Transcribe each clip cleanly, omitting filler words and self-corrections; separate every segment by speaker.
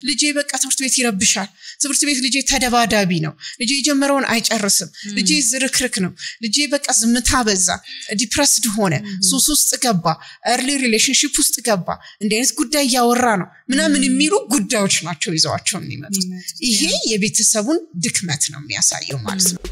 Speaker 1: ልጄ በቃ ትምህርት ቤት ይረብሻል ትምህርት ቤት ልጄ ተደባዳቢ ነው ልጄ የጀመረውን አይጨርስም ልጄ ዝርክርክ ነው ልጄ በቃ ዝምታ በዛ ዲፕረስድ ሆነ ሱስ ውስጥ ገባ early relationship ውስጥ ገባ እንደዚህ ጉዳይ ያወራ ነው ምናምን የሚሉ ጉዳዮች ናቸው ይዘዋቸው የሚመጡት ይሄ የቤተሰቡን ድክመት ነው የሚያሳየው ማለት ነው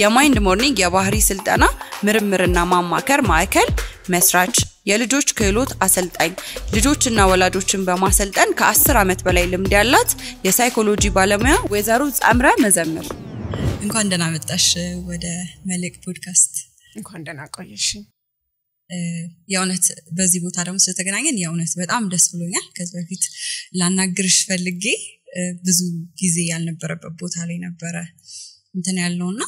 Speaker 2: የማይንድ ሞርኒንግ የባህሪ ስልጠና ምርምርና ማማከር ማዕከል መስራች የልጆች ክህሎት አሰልጣኝ ልጆችና ወላጆችን በማሰልጠን ከ10 ዓመት በላይ ልምድ ያላት የሳይኮሎጂ ባለሙያ ወይዘሮ ጻምረ መዘምር
Speaker 3: እንኳን ደህና መጣሽ ወደ መልክ ፖድካስት
Speaker 1: እንኳን ደህና ቆየሽ
Speaker 3: ያውነት በዚህ ቦታ ደግሞ ስለተገናኘን ያውነት በጣም ደስ ብሎኛል ከዚህ በፊት ላናግርሽ ፈልጌ ብዙ ጊዜ ያልነበረበት ቦታ ላይ ነበረ እንትን ያለውና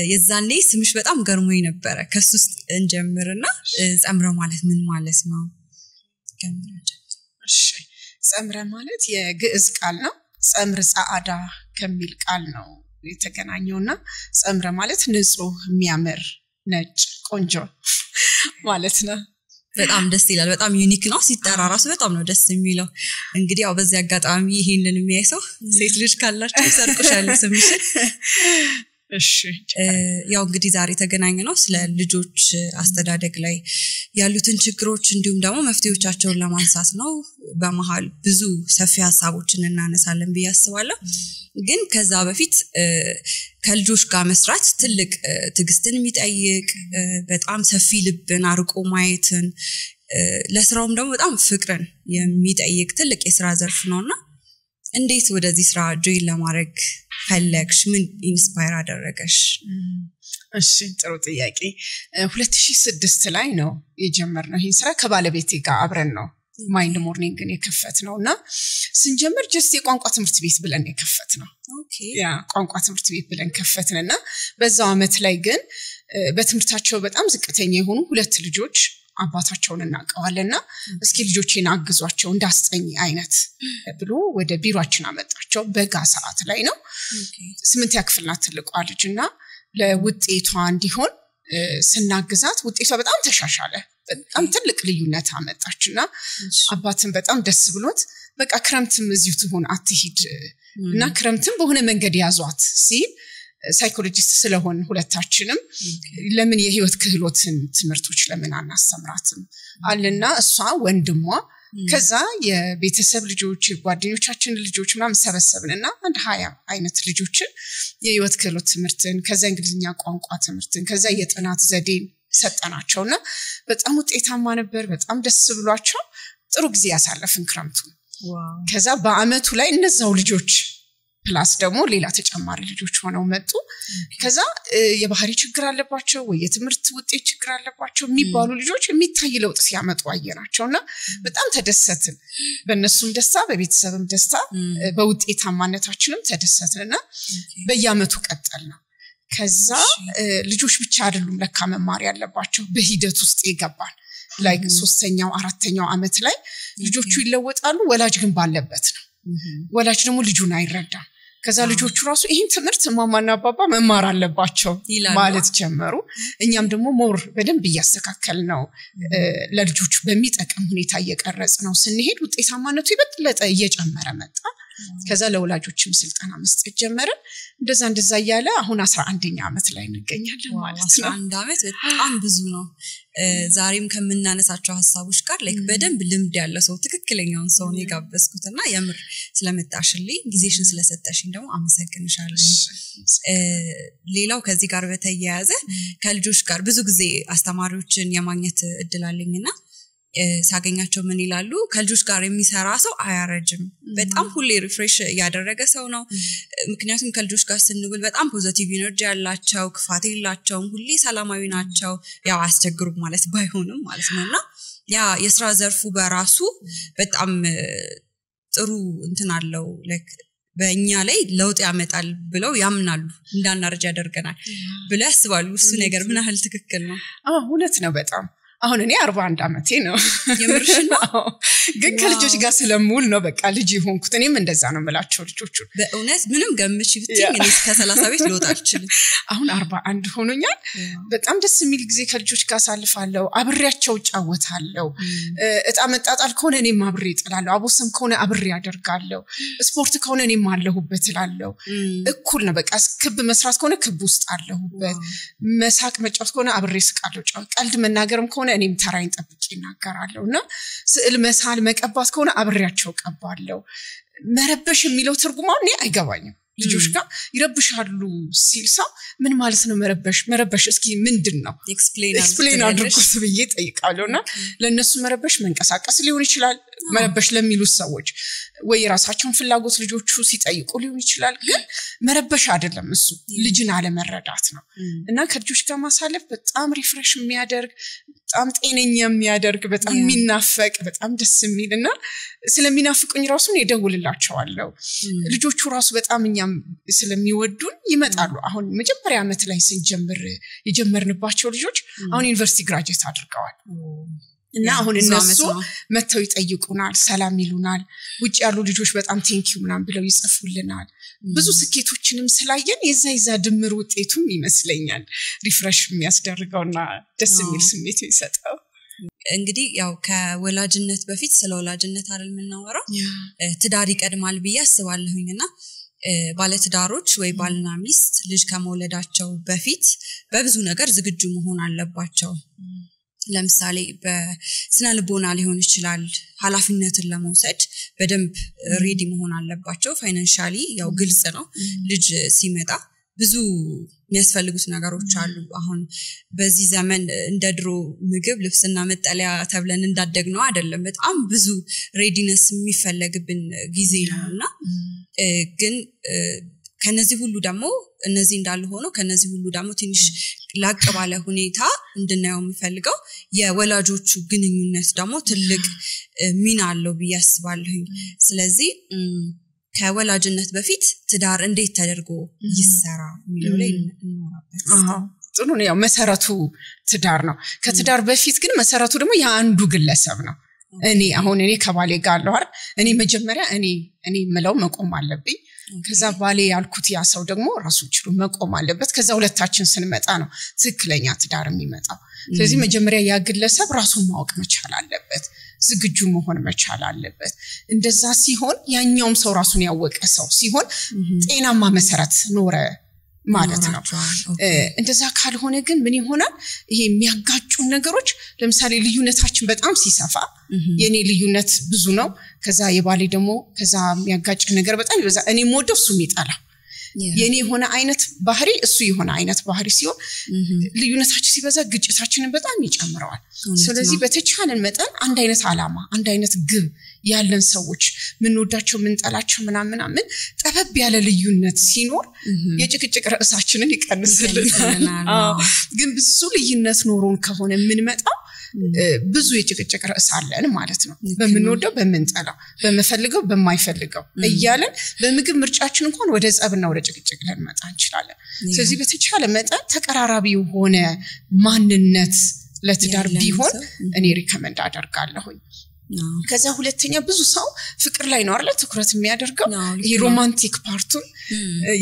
Speaker 3: የዛኔ ስምሽ በጣም ገርሞኝ ነበር ከሱስ እንጀምርና ጻምረ ማለት ምን ማለት ነው
Speaker 1: እሺ ጻምረ ማለት የግዕዝ ቃል ነው ጻምር ጻአዳ ከሚል ቃል ነው የተገናኘውና ጻምረ ማለት ንጹህ የሚያምር ነጭ ቆንጆ ማለት ነው
Speaker 3: በጣም ደስ ይላል በጣም ዩኒክ ነው ሲጠራ ራሱ በጣም ነው ደስ የሚለው እንግዲህ ያው በዚህ አጋጣሚ ይሄንን የሚያይሰው ሴት ልጅ ካላችሁ ሰርቆሻል ስምሽ
Speaker 1: እሺ
Speaker 3: ያው እንግዲህ ዛሬ ተገናኘነው ስለ ልጆች አስተዳደግ ላይ ያሉትን ችግሮች እንዲሁም ደግሞ መፍትሄዎቻቸውን ለማንሳት ነው በመሃል ብዙ ሰፊ ሐሳቦችን እናነሳለን በያስባለሁ ግን ከዛ በፊት ከልጆች ጋር መስራት ትልቅ ትግስትን የሚጠይቅ በጣም ሰፊ ልብን አርቆ ማየትን ለስራውም ደግሞ በጣም ፍቅርን የሚጠይቅ ትልቅ የሥራ ዘርፍ ነውና እንዴት ወደዚህ ስራ ጆይን ለማድረግ ፈለግሽ ምን ኢንስፓየር አደረገሽ
Speaker 1: እሺ ጥሩ ጥያቄ 2006 ላይ ነው የጀመርነው ይሄን ስራ ከባለቤቴ ጋር አብረን ነው ማይንድ ሞርኒንግን የከፈትነውና ስንጀምር ጀስት የቋንቋ ትምህርት ቤት ብለን የከፈትነው
Speaker 3: ኦኬ
Speaker 1: ያ ቋንቋ ትምህርት ቤት ብለን ከፈትነና በዛው አመት ላይ ግን በትምህርታቸው በጣም ዝቅተኛ የሆኑ ሁለት ልጆች አባታቸውን እናቀዋለና እስኪ ልጆቼን አግዟቸው እንዳስጠኝ አይነት ብሎ ወደ ቢሮአችን አመጣቸው በጋ ሰዓት ላይ ነው 8 ያክፍልና ትልቋ ልጅና ለውጤቷ እንዲሆን ስናግዛት ውጤቷ በጣም ተሻሻለ በጣም ትልቅ ልዩነት አመጣችና አባትን በጣም ደስ ብሎት በቃ ክረምትም እዚሁ ትሆን አትሂድ እና ክረምትም በሆነ መንገድ ያዟት ሲል ሳይኮሎጂስት ስለሆን ሁለታችንም ለምን የህይወት ክህሎትን ትምህርቶች ለምን አናስተምራትም አለና እሷ ወንድሟ ከዛ የቤተሰብ ልጆች ጓደኞቻችን ልጆች ምናምን ሰበሰብንና አንድ 20 አይነት ልጆችን የህይወት ክህሎት ትምህርትን ከዛ እንግሊዝኛ ቋንቋ ትምህርትን ከዛ የጥናት ዘዴን ሰጠናቸውና በጣም ውጤታማ ነበር በጣም ደስ ብሏቸው ጥሩ ጊዜ ያሳለፍን ክረምቱ ከዛ በአመቱ ላይ እነዛው ልጆች ፕላስ ደግሞ ሌላ ተጨማሪ ልጆች ሆነው መጡ ከዛ የባህሪ ችግር አለባቸው ወይ የትምህርት ውጤት ችግር አለባቸው የሚባሉ ልጆች የሚታይ ለውጥ ሲያመጡ አየናቸውና በጣም ተደሰትን በእነሱም ደስታ በቤተሰብም ደስታ በውጤታማነታችንም ተደሰትንና በየአመቱ ቀጠልና ከዛ ልጆች ብቻ አይደሉም ለካ መማር ያለባቸው በሂደት ውስጥ ይገባል ላይክ 3ኛው 4ኛው አመት ላይ ልጆቹ ይለወጣሉ ወላጅ ግን ባለበት ነው ወላጅ ደግሞ ልጁን አይረዳም ከዛ ልጆቹ ራሱ ይሄን ትምህርት ማማና አባባ መማር አለባቸው ማለት ጀመሩ እኛም ደግሞ ሞር በደንብ ያስተካከልነው ለልጆቹ በሚጠቅም ሁኔታ እየቀረጽ ነው ስንሄድ ውጤታማነቱ ይበልጥ እየጨመረ መጣ ከዛ ለወላጆችም ስልጠና መስጠት ጀመረን እንደዛ ያለ አሁን 11ኛ አመት ላይ እንገኛለን ማለት ነው
Speaker 3: 11 አመት በጣም ብዙ ነው ዛሬም ከምናነሳቸው ሐሳቦች ጋር ላይክ በደንብ ልምድ ያለ ሰው ትክክለኛውን ሰው ነው የጋበዝኩትና የምር ስለመጣሽልኝ ጊዜሽን ስለሰጠሽኝ ደግሞ አመሰግንሻለሁ ሌላው ከዚህ ጋር በተያያዘ ከልጆች ጋር ብዙ ጊዜ አስተማሪዎችን የማግኘት እድል አለኝና ሳገኛቸው ምን ይላሉ ከልጆች ጋር የሚሰራ ሰው አያረጅም በጣም ሁሌ ሪፍሬሽ ያደረገ ሰው ነው ምክንያቱም ከልጆች ጋር ስንውል በጣም ፖዚቲቭ ኢነርጂ ያላቸው ክፋት የላቸውም ሁሌ ሰላማዊ ናቸው ያው አስቸግሩም ማለት ባይሆንም ማለት ነውና ያ የሥራ ዘርፉ በራሱ በጣም ጥሩ እንትን አለው ላይክ በእኛ ላይ ለውጥ ያመጣል ብለው ያምናሉ እንዳናረጅ ያደርገናል ብለው ያስባሉ እሱ ነገር ምን ያህል ትክክል ነው
Speaker 1: እውነት ነው በጣም አሁን እኔ 41 አመቴ ነው
Speaker 3: የምርሽ ነው
Speaker 1: ግን ከልጆች ጋር ስለምውል ነው በቃ ልጅ ሆንኩት እኔም እንደዛ ነው የምላቸው ልጆቹ
Speaker 3: በእውነት ምንም ገምሽ ብትኝ እኔ ከ30 ቤት ልወጣ አልችልም
Speaker 1: አሁን 41 ሆኖኛል በጣም ደስ የሚል ጊዜ ከልጆች ጋር ሳልፋለሁ አብሬያቸው ጫወታለሁ እጣ መጣጣል ከሆነ እኔም አብሬ እጥላለሁ አቦሰም ከሆነ አብሬ ያደርጋለሁ ስፖርት ከሆነ እኔም አለሁበት እላለሁ እኩል ነው በቃ ክብ መስራት ከሆነ ክብ ውስጥ አለሁበት መሳቅ መጫወት ከሆነ አብሬ ስቃለሁ ቀልድ መናገርም ከሆነ እኔም ተራይን ጠብቄ እናገራለሁና ስዕል መሳል መቀባት ከሆነ አብሬያቸው ቀባለሁ መረበሽ የሚለው ትርጉሙ እኔ አይገባኝም ልጆች ጋር ይረብሻሉ ሲልሳው ምን ማለት ነው መረበሽ እስኪ ምንድነው ኤክስፕሌን አድርጉት ብዬ ጠይቃለሁና ለነሱ መረበሽ መንቀሳቀስ ሊሆን ይችላል መረበሽ ለሚሉ ሰዎች ወይ ራሳቸውን ፍላጎት ልጆቹ ሲጠይቁ ሊሆን ይችላል ግን መረበሽ አይደለም እሱ ልጅን አለመረዳት ነው እና ከልጆች ጋር ማሳለፍ በጣም ሪፍሬሽ የሚያደርግ በጣም ጤነኛ የሚያደርግ በጣም የሚናፈቅ በጣም ደስ የሚልና ስለሚናፍቁኝ ራሱ ነው ደውልላቸዋለሁ ልጆቹ ራሱ በጣም እኛም ስለሚወዱን ይመጣሉ አሁን መጀመሪያ አመት ላይ ስንጀምር የጀመርንባቸው ልጆች አሁን ዩኒቨርሲቲ ግራጁዌት አድርገዋል እና አሁን እነሱ መተው ይጠይቁናል ሰላም ይሉናል ውጭ ያሉ ልጆች በጣም ቴንኪው ምናምን ብለው ይጽፉልናል ብዙ ስኬቶችንም ስላየን የዛ ድምር ውጤቱም ይመስለኛል ሪፍሬሽ የሚያስደርገውና ደስ የሚል ስሜት ይሰጣው
Speaker 3: እንግዲህ ያው ከወላጅነት በፊት ስለ ወላጅነት አይደል የምናወራው ትዳር ይቀድማል ብዬ አስባለሁኝና ባለትዳሮች ወይ ባልና ሚስት ልጅ ከመውለዳቸው በፊት በብዙ ነገር ዝግጁ መሆን አለባቸው ለምሳሌ በስነ ልቦና ሊሆን ይችላል ኃላፊነትን ለመውሰድ በደንብ ሬዲ መሆን አለባቸው ፋይናንሻሊ ያው ግልጽ ነው ልጅ ሲመጣ ብዙ የሚያስፈልጉት ነገሮች አሉ አሁን በዚህ ዘመን እንደ ድሮ ምግብ ልብስና መጠለያ ተብለን እንዳደግነው አይደለም በጣም ብዙ ሬዲነስ የሚፈልግብን ጊዜ ነውና ግን ከነዚህ ሁሉ ደግሞ እነዚህ እንዳሉ ሆኖ ከነዚህ ሁሉ ደግሞ ትንሽ ላቅ ባለ ሁኔታ እንድናየው የምፈልገው የወላጆቹ ግንኙነት ደግሞ ትልቅ ሚና አለው በያስባለሁ ስለዚህ ከወላጅነት በፊት ትዳር እንዴት ተደርጎ ይሰራ የሚለው ላይ እንኖራበት
Speaker 1: ጥሩ ነው ያው መሰረቱ ትዳር ነው ከትዳር በፊት ግን መሰረቱ ደግሞ የአንዱ ግለሰብ ነው እኔ ከባሌ ጋር አለው አይደል እኔ መጀመሪያ እኔ መለው መቆም አለብኝ ከዛ ባሌ ያልኩት ያ ሰው ደግሞ ራሱ ችሎ መቆም አለበት ከዛ ሁለታችን ስንመጣ ነው ትክክለኛ ትዳር የሚመጣው ስለዚህ መጀመሪያ ያ ግለሰብ ራሱን ማወቅ መቻል አለበት ዝግጁ መሆን መቻል አለበት እንደዛ ሲሆን ያኛውም ሰው ራሱን ያወቀ ሰው ሲሆን ጤናማ መሰረት ኖረ ማለት ነው እንደዛ ካልሆነ ግን ምን ይሆናል ይሄ የሚያጋጩ ነገሮች ለምሳሌ ልዩነታችን በጣም ሲሰፋ የኔ ልዩነት ብዙ ነው ከዛ የባሌ ደግሞ ከዛ የሚያጋጭ ነገር በጣም ይበዛ እኔ ሞደው እሱ ይጣላ የኔ ሆነ አይነት ባህሪ እሱ የሆነ አይነት ባህሪ ሲሆን ልዩነታችን ሲበዛ ግጭታችንን በጣም ይጨምራል ስለዚህ በተቻለን መጠን አንድ አይነት አላማ አንድ አይነት ግብ ያለን ሰዎች ምን ወዳቸው ምን ጠላቸው ምናምን ጠበብ ያለ ልዩነት ሲኖር የጭቅጭቅ ራሳችንን ይቀንስልናል ግን ብዙ ልዩነት ኖሮን ከሆነ ምን መጣው ብዙ የጭቅጭቅ ራስ አለን ማለት ነው በመንወደው በመንጠላው በመፈልገው በማይፈልገው እያለን በምግብ ምርጫችን እንኳን ወደ ጸብና ወደ ጭቅጭቅ ልንመጣ እንችላለን ስለዚህ በተቻለ መጠን ተቀራራቢ ሆነ ማንነት ለትዳር ቢሆን እኔ ሪከመንድ አደርጋለሁኝ ከዛ ሁለተኛ ብዙ ሰው ፍቅር ላይ ነው አይደል ትኩረት የሚያደርገው የሮማንቲክ ፓርቱን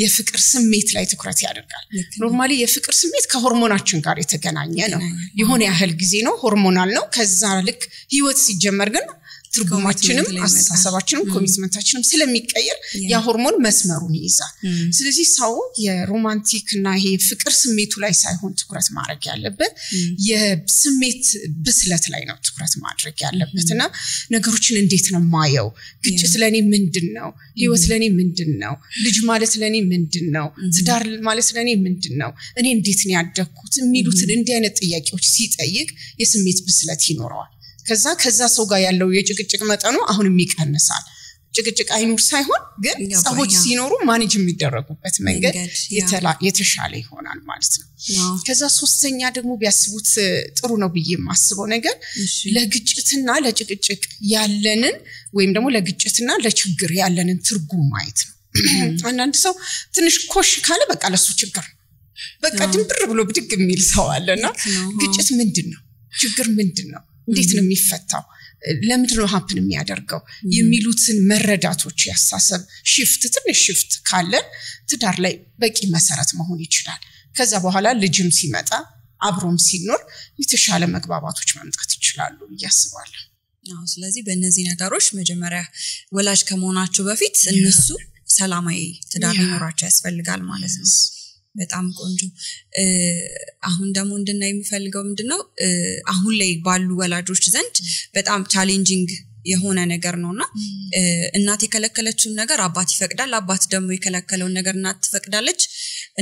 Speaker 1: የፍቅር ስሜት ላይ ትኩረት ያደርጋል ኖርማሊ የፍቅር ስሜት ከሆርሞናችን ጋር የተገናኘ ነው የሆነ ያህል ጊዜ ነው ሆርሞናል ነው ከዛ ልክ ህይወት ሲጀመር ግን ትርጉማችንም አስተሳሰባችንም ኮሚትመንታችንም ስለሚቀየር ያ ሆርሞን መስመሩን ይይዛል ስለዚህ ሰው የሮማንቲክና ይሄ ፍቅር ስሜቱ ላይ ሳይሆን ትኩረት ማድረግ ያለበት የስሜት ብስለት ላይ ነው ትኩረት ማድረግ ያለበትና ነገሮችን እንዴት ነው ማየው ግጭት ለኔ ምንድነው ህይወት ለኔ ምንድነው ልጅ ማለት ለኔ ምንድነው ትዳር ማለት ለኔ ምንድነው እኔ እንዴት ነው ያደግኩት የሚሉትን እንዲህ አይነት ጥያቄዎች ሲጠይቅ የስሜት ብስለት ይኖረዋል ከዛ ሰው ጋር ያለው የጭቅጭቅ መጠኑ አሁንም ይቀንሳል ጭቅጭቅ አይኑር ሳይሆን ግን ሰዎች ሲኖሩ ማኔጅ የሚደረጉበት መንገድ የተሻለ ይሆናል ማለት ነው ከዛ ሶስተኛ ደግሞ ቢያስቡት ጥሩ ነው ብዬ የማስበው ነገር ለግጭትና ለጭቅጭቅ ያለንን ወይም ደግሞ ለግጭትና ለችግር ያለንን ትርጉም ማየት ነው አንዳንድ ሰው ትንሽ ኮሽ ካለ በቃ ለሱ ችግር በቃ ድንብር ብሎ ብድግ የሚል ሰው አለና ግጭት ምንድነው ችግር ምንድነው እንዴት ነው የሚፈታው ለምንድነው ሀፕን የሚያደርገው የሚሉትን መረዳቶች ያሳሰብ ትንሽ ሽፍት ካለ ትዳር ላይ በቂ መሰረት መሆን ይችላል ከዛ በኋላ ልጅም ሲመጣ አብሮም ሲኖር የተሻለ መግባባቶች መምጣት ይችላሉ ያስባሉ
Speaker 3: ስለዚህ በእነዚህ ነገሮች መጀመሪያ ወላጅ ከመሆናቸው በፊት እነሱ ሰላማዊ ትዳር ሊኖራቸው ያስፈልጋል ማለት ነው በጣም ቆንጆ አሁን ደግሞ እንድናይ የሚፈልገው ምንድነው አሁን ላይ ባሉ ወላጆች ዘንድ በጣም ቻሌንጂንግ የሆነ ነገር ነውና እናት የከለከለችውን ነገር አባት ይፈቅዳል አባት ደግሞ የከለከለውን ነገር እናት ትፈቅዳለች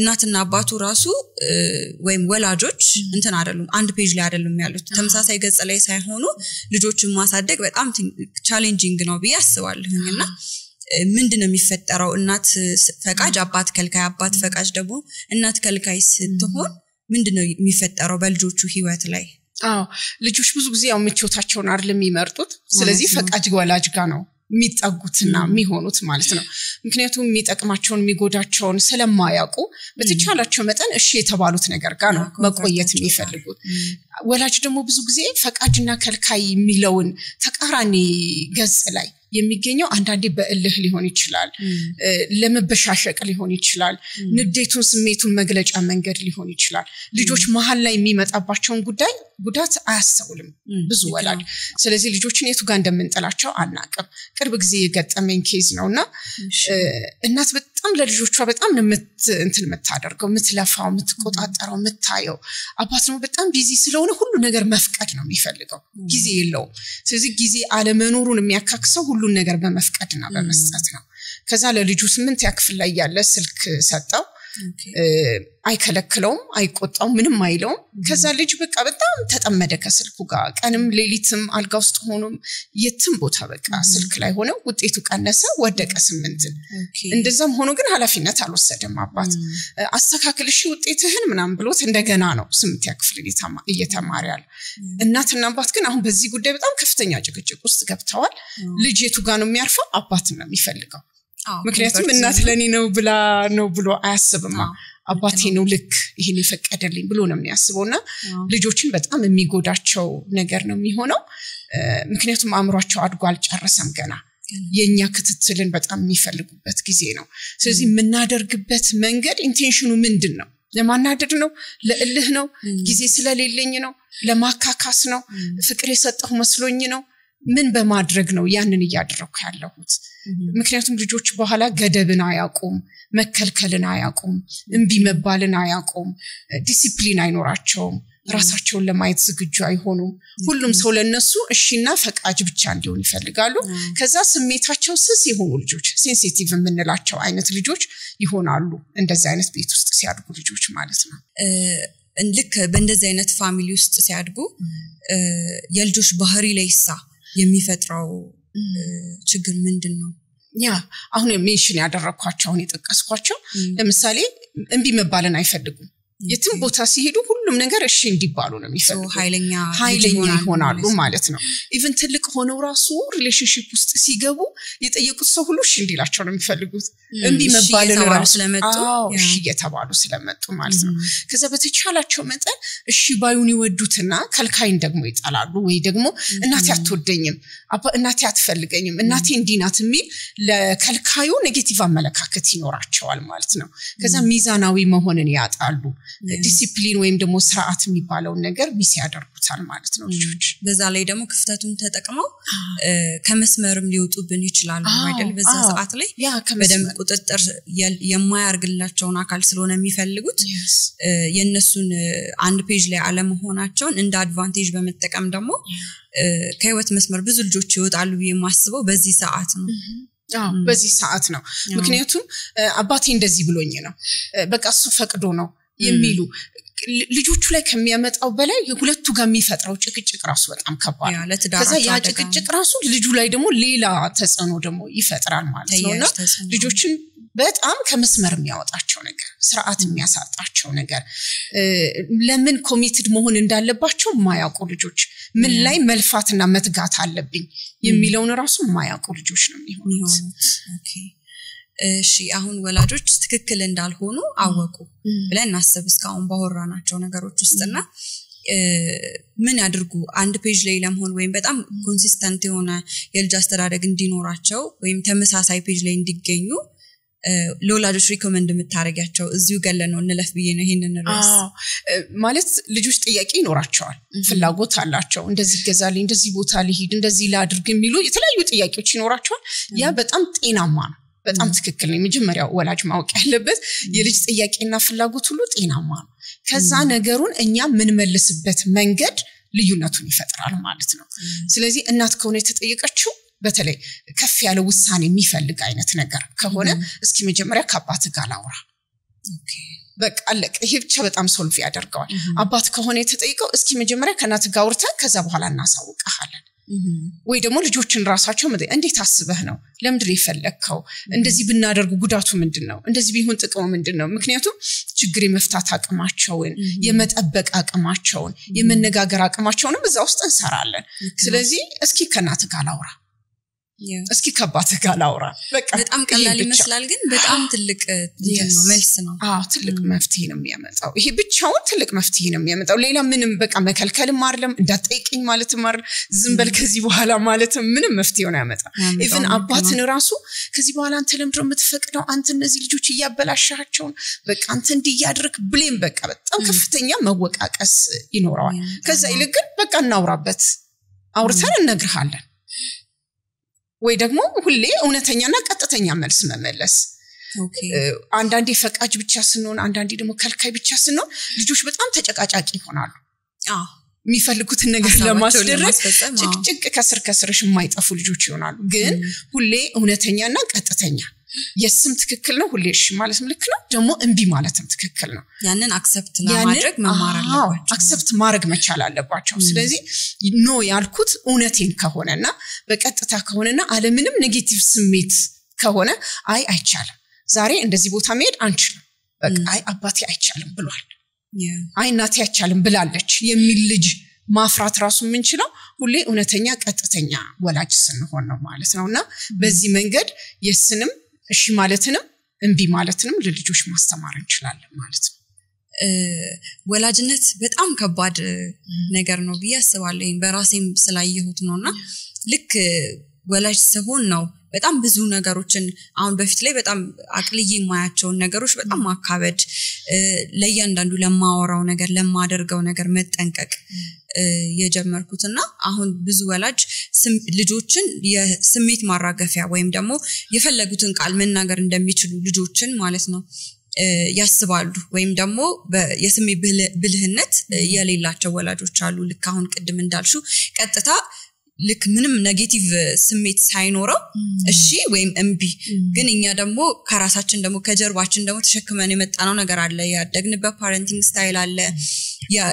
Speaker 3: እናትና አባቱ ራሱ ወይም ወላጆች እንትን አይደሉም አንድ ፔጅ ላይ አይደሉም ያሉት ተመሳሳይ ገጽ ላይ ሳይሆኑ ልጆችን ማሳደግ በጣም ቻሌንጂንግ ነው ብዬ አስባለሁና ምንድነው የሚፈጠረው እናት ፈቃጅ አባት ከልካይ አባት ፈቃጅ ደግሞ እናት ከልካይ ስትሆን ምንድነው የሚፈጠረው በልጆቹ ህይወት ላይ
Speaker 1: ልጆች ብዙ ጊዜ ያው ምቾታቸውን አይደለም የሚመርጡት ስለዚህ ፈቃጅ ወላጅ ጋር ነው የሚጣጉትና የሚሆኑት ማለት ነው ምክንያቱም የሚጠቅማቸውን የሚጎዳቸውን ስለማያውቁ በተቻላቸው መጠን እሺ የተባሉት ነገር ጋር ነው መቆየት የሚፈልጉት ወላጅ ደግሞ ብዙ ጊዜ ፈቃጅና ከልካይ የሚለውን ተቃራኒ ገጽ ላይ የሚገኘው አንዳንዴ በእልህ ሊሆን ይችላል ለመበሻሸቅ ሊሆን ይችላል ንዴቱን ስሜቱን መግለጫ መንገድ ሊሆን ይችላል ልጆች መሃል ላይ የሚመጣባቸውን ጉዳት አያስተውልም ብዙ ወላጅ ስለዚህ ልጆችን የቱ ጋር እንደምንጠላቸው አናቅም ቅርብ ጊዜ የገጠመኝ ኬዝ ነውና እናት በጣም ለልጆቿ በጣም እንትን የምታደርገው የምትለፋው የምትቆጣጠረው የምታየው አባት ነው በጣም ቢዚ ስለሆነ ሁሉ ነገር መፍቀድ ነው የሚፈልገው ጊዜ የለውም ስለዚህ ጊዜ አለመኖሩን የሚያካክሰው ሁሉን ነገር በመፍቀድና በመስጠት ነው ከዛ ለልጁ 8 ያክፍል ላይ ያለ ስልክ ሰጣው አይከለክለውም አይቆጣው ምንም አይለውም ከዛ ልጅ በቃ በጣም ተጠመደ ከስልኩ ጋር ቀንም ሌሊትም አልጋ ውስጥ ሆኖም የትም ቦታ በቃ ስልክ ላይ ሆነ ውጤቱ ቀነሰ ወደቀ 8 እንደዛም ሆኖ ግን ኃላፊነት አልወሰደም አባት አስተካክልሽ ውጤትህን ምናም ብሎት እንደገና ነው 8 ያክፍል እየተማረ ያለ እናትና አባት ግን አሁን በዚህ ጉዳይ በጣም ከፍተኛ ጭቅጭቅ ውስጥ ገብተዋል ልጅ የቱ ጋር ነው የሚያርፈው አባት ነው የሚፈልገው ምክንያቱም እናት ለኔ ነው ብሎ አያስብማ አባቴ ነው ልክ ይሄን ይፈቀደልኝ ብሎ ነው የሚያስበውና ልጆችን በጣም የሚጎዳቸው ነገር ነው የሚሆነው ምክንያቱም አእምሯቸው አድጎ አልጨረሰም ገና የኛ ክትትልን በጣም የሚፈልጉበት ጊዜ ነው ስለዚህ የምናደርግበት መንገድ ኢንቴንሽኑ ምንድነው ለማናደድ ነው ለእልህ ነው ጊዜ ስለሌለኝ ነው ለማካካስ ነው ፍቅር የሰጠው መስሎኝ ነው ምን በማድረግ ነው ያንን ያደረኩ ያለሁት ምክንያቱም ልጆች በኋላ ገደብን አያቁም መከልከልን አያቁም እንቢ መባልን አያቁም ዲሲፕሊን አይኖራቸውም ራሳቸውን ለማየት ዝግጁ አይሆኑም ሁሉም ሰው ለነሱ እሺና ፈቃጅ ብቻ እንዲሆን ይፈልጋሉ ከዛ ስሜታቸው ስስ የሆኑ ልጆች ሴንሲቲቭ የምንላቸው አይነት ልጆች ይሆናሉ እንደዛ አይነት ቤት ውስጥ ሲያድጉ ልጆች ማለት ነው
Speaker 3: ልክ በእንደዚህ አይነት ፋሚሊ ውስጥ ሲያድጉ የልጆች ባህሪ ላይሳ የሚፈጥረው ችግር ምንድነው
Speaker 1: ያ አሁን ሜንሽን ያደረኳቸውን የጠቀስኳቸው ለምሳሌ እንቢ መባልን አይፈልጉም የትም ቦታ ሲሄዱ ሁሉም ነገር እሺ እንዲባሉ ነው የሚፈልጉት ኃይለኛ ይሆናሉ ማለት ነው ኢቭን ትልቅ ሆነው ራሱ ሪሌሽንሺፕ ውስጥ ሲገቡ የጠየቁት ሰው ሁሉ እሺ እንዲላቸው ነው የሚፈልጉት እንቢ መባልን ራሱ ስለመጡ እሺ የተባሉ ስለመጡ ማለት ነው ከዛ በተቻላቸው መጠን እሺ ባዩን ይወዱትና ከልካይን ደግሞ ይጣላሉ ወይ ደግሞ እናቴ አትወደኝም እናቴ አትፈልገኝም እናቴ እንዲናት የሚል ለከልካዩ ኔጌቲቭ አመለካከት ይኖራቸዋል ማለት ነው ከዛ ሚዛናዊ መሆንን ያጣሉ ዲሲፕሊን ወይም ደግሞ ስርዓት የሚባለው ነገር ሚስ ያደርጉታል ማለት ነው ልጆች
Speaker 3: በዛ ላይ ደግሞ ክፍተቱን ተጠቅመው ከመስመርም ሊወጡብን ይችላሉ አይደል በዛ ሰዓት ላይ በደም ቁጥጥር የማያርግላቸውን አካል ስለሆነ የሚፈልጉት የነሱን አንድ ፔጅ ላይ አለመሆናቸውን እንደ አድቫንቴጅ በመጠቀም ደግሞ ከህይወት መስመር ብዙ ልጆች ይወጣሉ የማስበው በዚህ ሰዓት ነው
Speaker 1: በዚህ ሰዓት ነው ምክንያቱም አባቴ እንደዚህ ብሎኝ ነው በቃ እሱ ፈቅዶ ነው የሚሉ ልጆቹ ላይ ከሚያመጣው በላይ የሁለቱ ጋር የሚፈጥረው ጭቅጭቅ ራሱ በጣም ከባድ ነው ከዛ ያ ጭቅጭቅ ራሱ ልጁ ላይ ደግሞ ሌላ ተጽዕኖ ደግሞ ይፈጥራል ማለት ነውና ልጆችን በጣም ከመስመር የሚያወጣቸው ነገር ስርዓት የሚያሳጣቸው ነገር ለምን ኮሚትድ መሆን እንዳለባቸው ማያውቁ ልጆች ምን ላይ መልፋትና መትጋት አለብኝ የሚለውን ራሱ ማያውቁ ልጆች ነው የሚሆኑት
Speaker 3: ኦኬ እሺ አሁን ወላጆች ትክክል እንዳልሆኑ አወቁ ብለን እናስብ እስካሁን ባወራናቸው ነገሮች ውስጥና ምን ያድርጉ አንድ ፔጅ ላይ ለመሆን ወይም በጣም ኮንሲስተንት የሆነ የልጅ አስተዳደግ እንዲኖራቸው ወይም ተመሳሳይ ፔጅ ላይ እንዲገኙ ለወላጆች ሪኮመንድ የምታረጋቸው እዚሁ ገለነው እንለፍ ብዬ ነው ይሄንን ራስ
Speaker 1: ማለት ልጆች ጥያቄ ይኖራቸዋል ፍላጎት አላቸው እንደዚህ ገዛልኝ እንደዚህ ቦታ ልሂድ እንደዚህ ላድርግ የሚሉ የተለያዩ ጥያቄዎች ይኖራቸዋል ያ በጣም ጤናማ ነው በጣም ትክክል ነው መጀመሪያው ወላጅ ማወቅ ያለበት የልጅ ጥያቄና ፍላጎት ሁሉ ጤናማ ነው ከዛ ነገሩን እኛ ምን መልስበት መንገድ ልዩነቱን ይፈጥራል ማለት ነው ስለዚህ እናት ከሆነ የተጠየቀችው በተለይ ከፍ ያለ ውሳኔ የሚፈልግ አይነት ነገር ከሆነ እስኪ መጀመሪያ ከአባት ጋር ላውራ ኦኬ በቃ አለቀ ይሄ ብቻ በጣም ሶልቭ ያደርጋል አባት ከሆነ የተጠየቀው እስኪ መጀመሪያ ከናት ጋር አውርተን ከዛ በኋላ እናሳውቀሃለን ወይ ደግሞ ልጆችን ራሳቸው እንዴት አስበህ ነው ለምንድን ይፈለግከው እንደዚህ ብናደርጉ ጉዳቱ ምንድነው እንደዚህ ቢሆን ጥቅሙ ምንድነው ምክንያቱም ችግር የመፍታት አቅማቸውን የመጠበቅ አቅማቸውን የመነጋገር አቅማቸውን በዛ ውስጥ እንሰራለን ስለዚህ እስኪ ከናት ጋር ላውራ እስኪ ከአባት ጋር ላውራ በቃ
Speaker 3: በጣም ቀላል ይመስላል ግን በጣም ትልቅ ነው መልስ ነው
Speaker 1: ትልቅ መፍትሄ ነው የሚያመጣው ይሄ ብቻውን ትልቅ መፍትሄ ነው የሚያመጣው ሌላ ምንም በቃ መከልከልም አይደለም እንዳትጠይቀኝ ማለትም አይደል ዝም በል ከዚህ በኋላ ማለትም ምንም መፍትሄ ነው ያመጣ ኢቭን አባትን ራሱ ከዚህ በኋላ አንተ ለምንድነው የምትፈቅደው አንተ እነዚህ ልጆች እያበላሻቸው በቃ አንተ እንዲያድርክ ብሌም በቃ በጣም ከፍተኛ መወቃቀስ ይኖራል ከዛ ይልቅ ግን በቃ እናውራበት አውርተን እንነግርሃለን ወይ ደግሞ ሁሌ እውነተኛና ቀጥተኛ መልስ መመለስ ኦኬ አንዳንዴ ፈቃጅ ብቻ ስንሆን አንዳንዴ ደግሞ ከልካይ ብቻ ስንሆን ልጆች በጣም ተጨቃጫቂ ይሆናሉ የሚፈልጉትን ነገር ለማስደረግ ጭቅጭቅ ከስርሽ የማይጠፉ ልጆች ይሆናሉ ግን ሁሌ እውነተኛና ቀጥተኛ የስም ትክክል ነው ሁሌ እሺ ማለት ልክ ነው ደግሞ እንቢ ማለትም ትክክል ነው
Speaker 3: ያንን አክሰፕት ለማድረግ መማር አለባቸው
Speaker 1: አክሰፕት ማድረግ መቻል አለባቸው ስለዚህ ኖ ያልኩት እውነቴን ከሆነና በቀጥታ ከሆነና አለምንም ኔጌቲቭ ስሜት ከሆነ አይቻልም ዛሬ እንደዚህ ቦታ መሄድ አንችልም በቃ አባቴ አይቻልም ብሏል አይ እናቴ አይቻልም ብላለች የሚል ልጅ ማፍራት ራሱ ምንችለው ሁሌ እውነተኛ ቀጥተኛ ወላጅ ስንሆን ነው ማለት ነውና በዚህ መንገድ የስንም እሺ ማለትንም እንቢ ማለትንም ለልጆች ማስተማር እንችላለን ማለት ነው ወላጅነት
Speaker 3: በጣም ከባድ ነገር ነው በያስባለሁ በራሴም ስላየሁት ነውና ልክ ወላጅ ሲሆን ነው በጣም ብዙ ነገሮችን አሁን በፊት ላይ በጣም አቅልዬ ማያቸው ነገሮች በጣም ማካበድ ለእያንዳንዱ ለማወራው ነገር ለማደርገው ነገር መጠንቀቅ የጀመርኩትና አሁን ብዙ ወላጅ ልጆችን የስሜት ማራገፊያ ወይም ደግሞ የፈለጉትን ቃል መናገር እንደሚችሉ ልጆችን ማለት ነው ያስባሉ ወይም ደግሞ የስሜት ብልህነት የሌላቸው ወላጆች አሉ ልክ አሁን ቅድም እንዳልሹ ቀጥታ ልክ ምንም ኔጌቲቭ ስሜት ሳይኖረው እሺ ወይም እንቢ ግን እኛ ደግሞ ከራሳችን ደግሞ ከጀርባችን ደግሞ ተሸክመን የመጣነው ነገር አለ ያደግንበት ፓረንቲንግ ስታይል አለ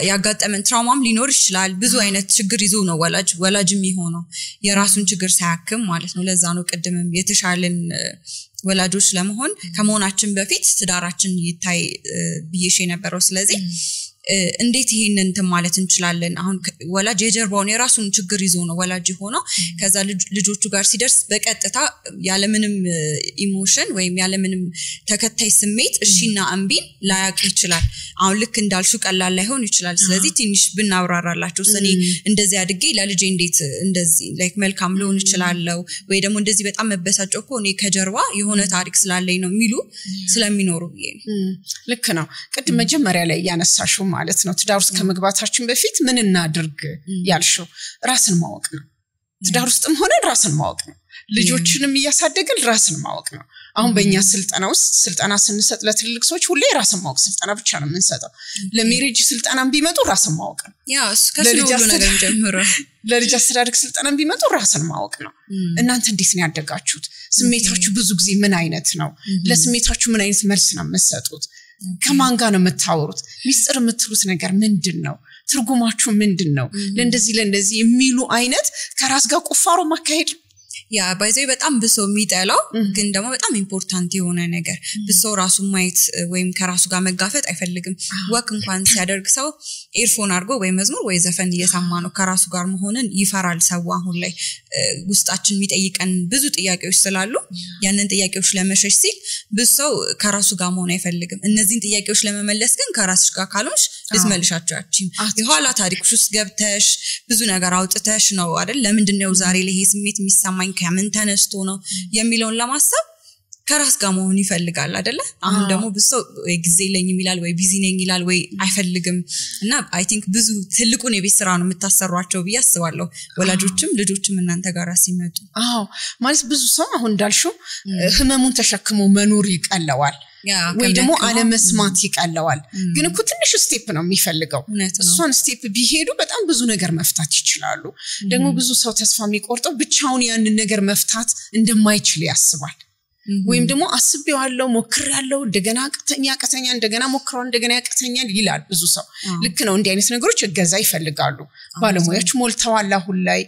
Speaker 3: ያጋጠመን ትራውማም ሊኖር ይችላል ብዙ አይነት ችግር ይዞ ነው ወላጅም ይሆነው የራሱን ችግር ሳያክም ማለት ነው ለዛ ነው ቅድምም የተሻለን ወላጆች ለመሆን ከመሆናችን በፊት ትዳራችን ይታይ ብዬሽ የነበረው ስለዚህ እንዴት ይሄንን ማለት እንችላለን አሁን ወላጅ የጀርባውን የራሱን ችግር ይዞ ነው ወላጅ ሆኖ ከዛ ልጆቹ ጋር ሲደርስ በቀጥታ ያለ ምንም ኢሞሽን ወይም ያለ ምንም ተከታይ ስሜት እሺና እንቢን ላያቅ ይችላል አሁን ልክ እንዳልሹ ቀላል ላይሆን ይችላል ስለዚህ ትንሽ ብናብራራላችሁ እኔ እንደዚህ አድጌ ለልጄ እንዴት እንደዚህ ላይክ መልካም ሊሆን ይችላል ወይ ደግሞ እንደዚህ በጣም መበሳጨው እኮ እኔ ከጀርባ የሆነ ታሪክ ስላለኝ ነው የሚሉ ስለሚኖሩ
Speaker 1: ልክ ነው ቅድም መጀመሪያ ላይ ያነሳሽው ማለት ነው ትዳር ውስጥ ከመግባታችን በፊት ምን እናድርግ ያልሽው ራስን ማወቅ ነው ትዳር ውስጥም ሆነ ራስን ማወቅ ነው ልጆችንም ያሳደገን ራስን ማወቅ ነው አሁን በእኛ ስልጣና ውስጥ ስልጣና ስንሰጥ ለትልልቅ ሰዎች ሁሌ ራስን ማወቅ ስልጣና ብቻ ነው የምንሰጠው ለሜሪጅ ስልጣናም ቢመጡ ራስን ማወቅ ነው
Speaker 3: ከስለሉ ነገር ጀምሮ
Speaker 1: ለልጅ አስተዳደግ ስልጣናም ቢመጡ ራስን ማወቅ ነው እናንተ እንዴት ነው ያደጋችሁት ስሜታችሁ ብዙ ጊዜ ምን አይነት ነው ለስሜታችሁ ምን አይነት መልስ ነው የምትሰጡት ከማን ጋር ነው የምታወሩት ሚስጥር የምትሉት ነገር ምንድነው ትርጉማችሁ ምንድነው ለእንደዚህ የሚሉ አይነት ከራስ ጋር ቁፋሮ ማካሄድ
Speaker 3: ያ ባይዘይ በጣም ብሶ የሚጠላው ግን ደግሞ በጣም ኢምፖርታንት የሆነ ነገር ብሶ ራሱ ማይት ወይም ከራሱ ጋር መጋፈጥ አይፈልግም ወክ እንኳን ሲያደርግ ሰው ኤርፎን አድርጎ ወይ መዝሙር ወይ ዘፈን እየሰማ ነው ከራሱ ጋር መሆንን ይፈራል ሰው አሁን ላይ ውስጣችን የሚጠይቀን ብዙ ጥያቄዎች ስላሉ ያንን ጥያቄዎች ለመሸሽ ሲል ብሶ ከራሱ ጋር መሆን አይፈልግም እነዚህን ጥያቄዎች ለመመለስ ግን ከራስሽ ጋር ካልሆንሽ ልትመልሻቸው አትችይም የኋላ ታሪክሽ ውስጥ ገብተሽ ብዙ ነገር አውጥተሽ ነው አይደል ለምንድነው ዛሬ ላይ ይሄ ስሜት የሚሰማኝ ከምን ተነስቶ ነው የሚለውን ለማሰብ ከራስ ጋር መሆን ይፈልጋል አይደለ አሁን ደግሞ ብዙ ጊዜ ለኝም ይላል ወይ ቢዚ ነኝ ይላል ወይ አይፈልግም እና አይ ቲንክ ብዙ ትልቁን የቤት ስራ ነው የምታሰሯቸው በያስባለሁ ወላጆችም ልጆችም እናንተ ጋር ሲመጡ
Speaker 1: ማለት ብዙ ሰው አሁን እንዳልሽው ህመሙን ተሸክሞ መኖር ይቀለዋል ወይ ደግሞ አለመስማት ይቀለዋል ግን እኮ ትንሽ ስቴፕ ነው የሚፈልገው እሷን ስቴፕ ቢሄዱ በጣም ብዙ ነገር መፍታት ይችላሉ ደግሞ ብዙ ሰው ተስፋ የሚቆርጠው ብቻውን ያንን ነገር መፍታት እንደማይችል ያስባል ወይም ደግሞ አስቤዋለሁ ሞክራለሁ እንደገና አቅተኛ እንደገና ሞክራው እንደገና ያቅተኛል ይላል ብዙ ሰው ልክ ነው እንዲህ አይነት ነገሮች እገዛ ይፈልጋሉ ባለሙያዎች ሞልተዋል አሁን ላይ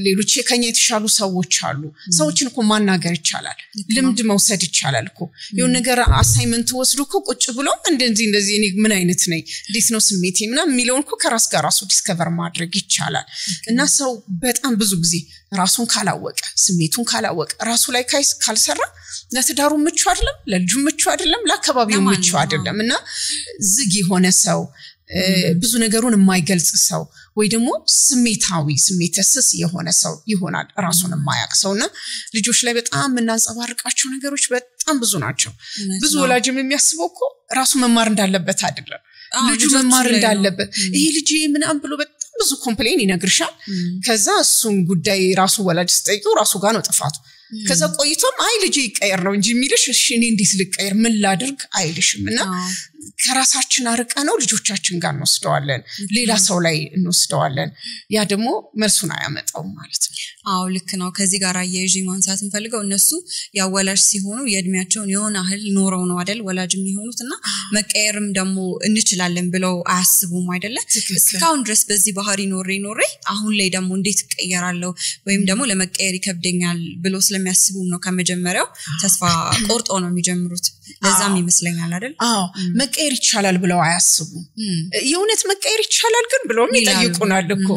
Speaker 1: ሌሎች ከኛ የተሻሉ ሰዎች አሉ ሰዎችን እኮ ማናገር ይቻላል ልምድ መውሰድ ይቻላል እኮ የሆነ ነገር አሳይመንት ወስዶ እኮ ቁጭ ብሎ እንደዚህ እኔ ምን አይነት ነኝ እንዴት ነው ስሜቴ ምናምን የሚለውን እኮ ከራስ ጋር ራሱ ዲስከቨር ማድረግ ይቻላል እና ሰው በጣም ብዙ ጊዜ ራሱን ካላወቀ ስሜቱን ካላወቀ ራሱ ላይ ካልሰራ ለትዳሩ ምቹ አይደለም ለልጁ ምቹ አይደለም ለአካባቢው ምቹ አይደለም እና ዝግ የሆነ ሰው ብዙ ነገሩን የማይገልጽ ሰው ወይ ደግሞ ስሜታዊ የሆነ ሰው ይሆናል ራሱን የማያውቅ ሰውና ልጆች ላይ በጣም እናንጸባርቃቸው ነገሮች በጣም ብዙ ናቸው ብዙ ወላጅም የሚያስበው እኮ ራሱ መማር እንዳለበት አይደለም ልጁ መማር እንዳለበት ይሄ ልጅ ምናም ብሎ በጣም ብዙ ኮምፕሌን ይነግርሻል ከዛ እሱን ጉዳይ ራሱ ወላጅ ስጠይቀው ራሱ ጋር ነው ጥፋቱ ከዛ ቆይቶም አይ ልጅ ይቀየር ነው እንጂ የሚልሽ እሺ እኔ እንዴት ልቀየር ምን ላድርግ አይልሽምና ከራሳችን አርቀ ነው ልጆቻችን ጋር እንወስደዋለን ሌላ ሰው ላይ እንወስደዋለን ያ ደግሞ መልሱን አያመጣው ማለት ነው
Speaker 3: አው ልክ ነው ከዚህ ጋር አያይዤ ማንሳት እንፈልገው እነሱ ያወላጅ ሲሆኑ የእድሜያቸውን የሆነ አህል ኖረው ነው አይደል ወላጅ የሚሆኑትና መቀየርም ደግሞ እንችላለን ብለው አያስቡም አይደለ እስካሁን ድረስ በዚህ ባህሪ ኖሬ አሁን ላይ ደግሞ እንዴት እቀየራለሁ ወይም ደግሞ ለመቀየር ይከብደኛል ብሎ ስለሚያስቡም ነው ከመጀመሪያው ተስፋ ቆርጦ ነው የሚጀምሩት ለዛም ይመስለኛል አይደል
Speaker 1: መቀየር ይቻላል ብለው አያስቡም የእውነት መቀየር ይቻላል ግን ብለው የሚጠይቁናል እኮ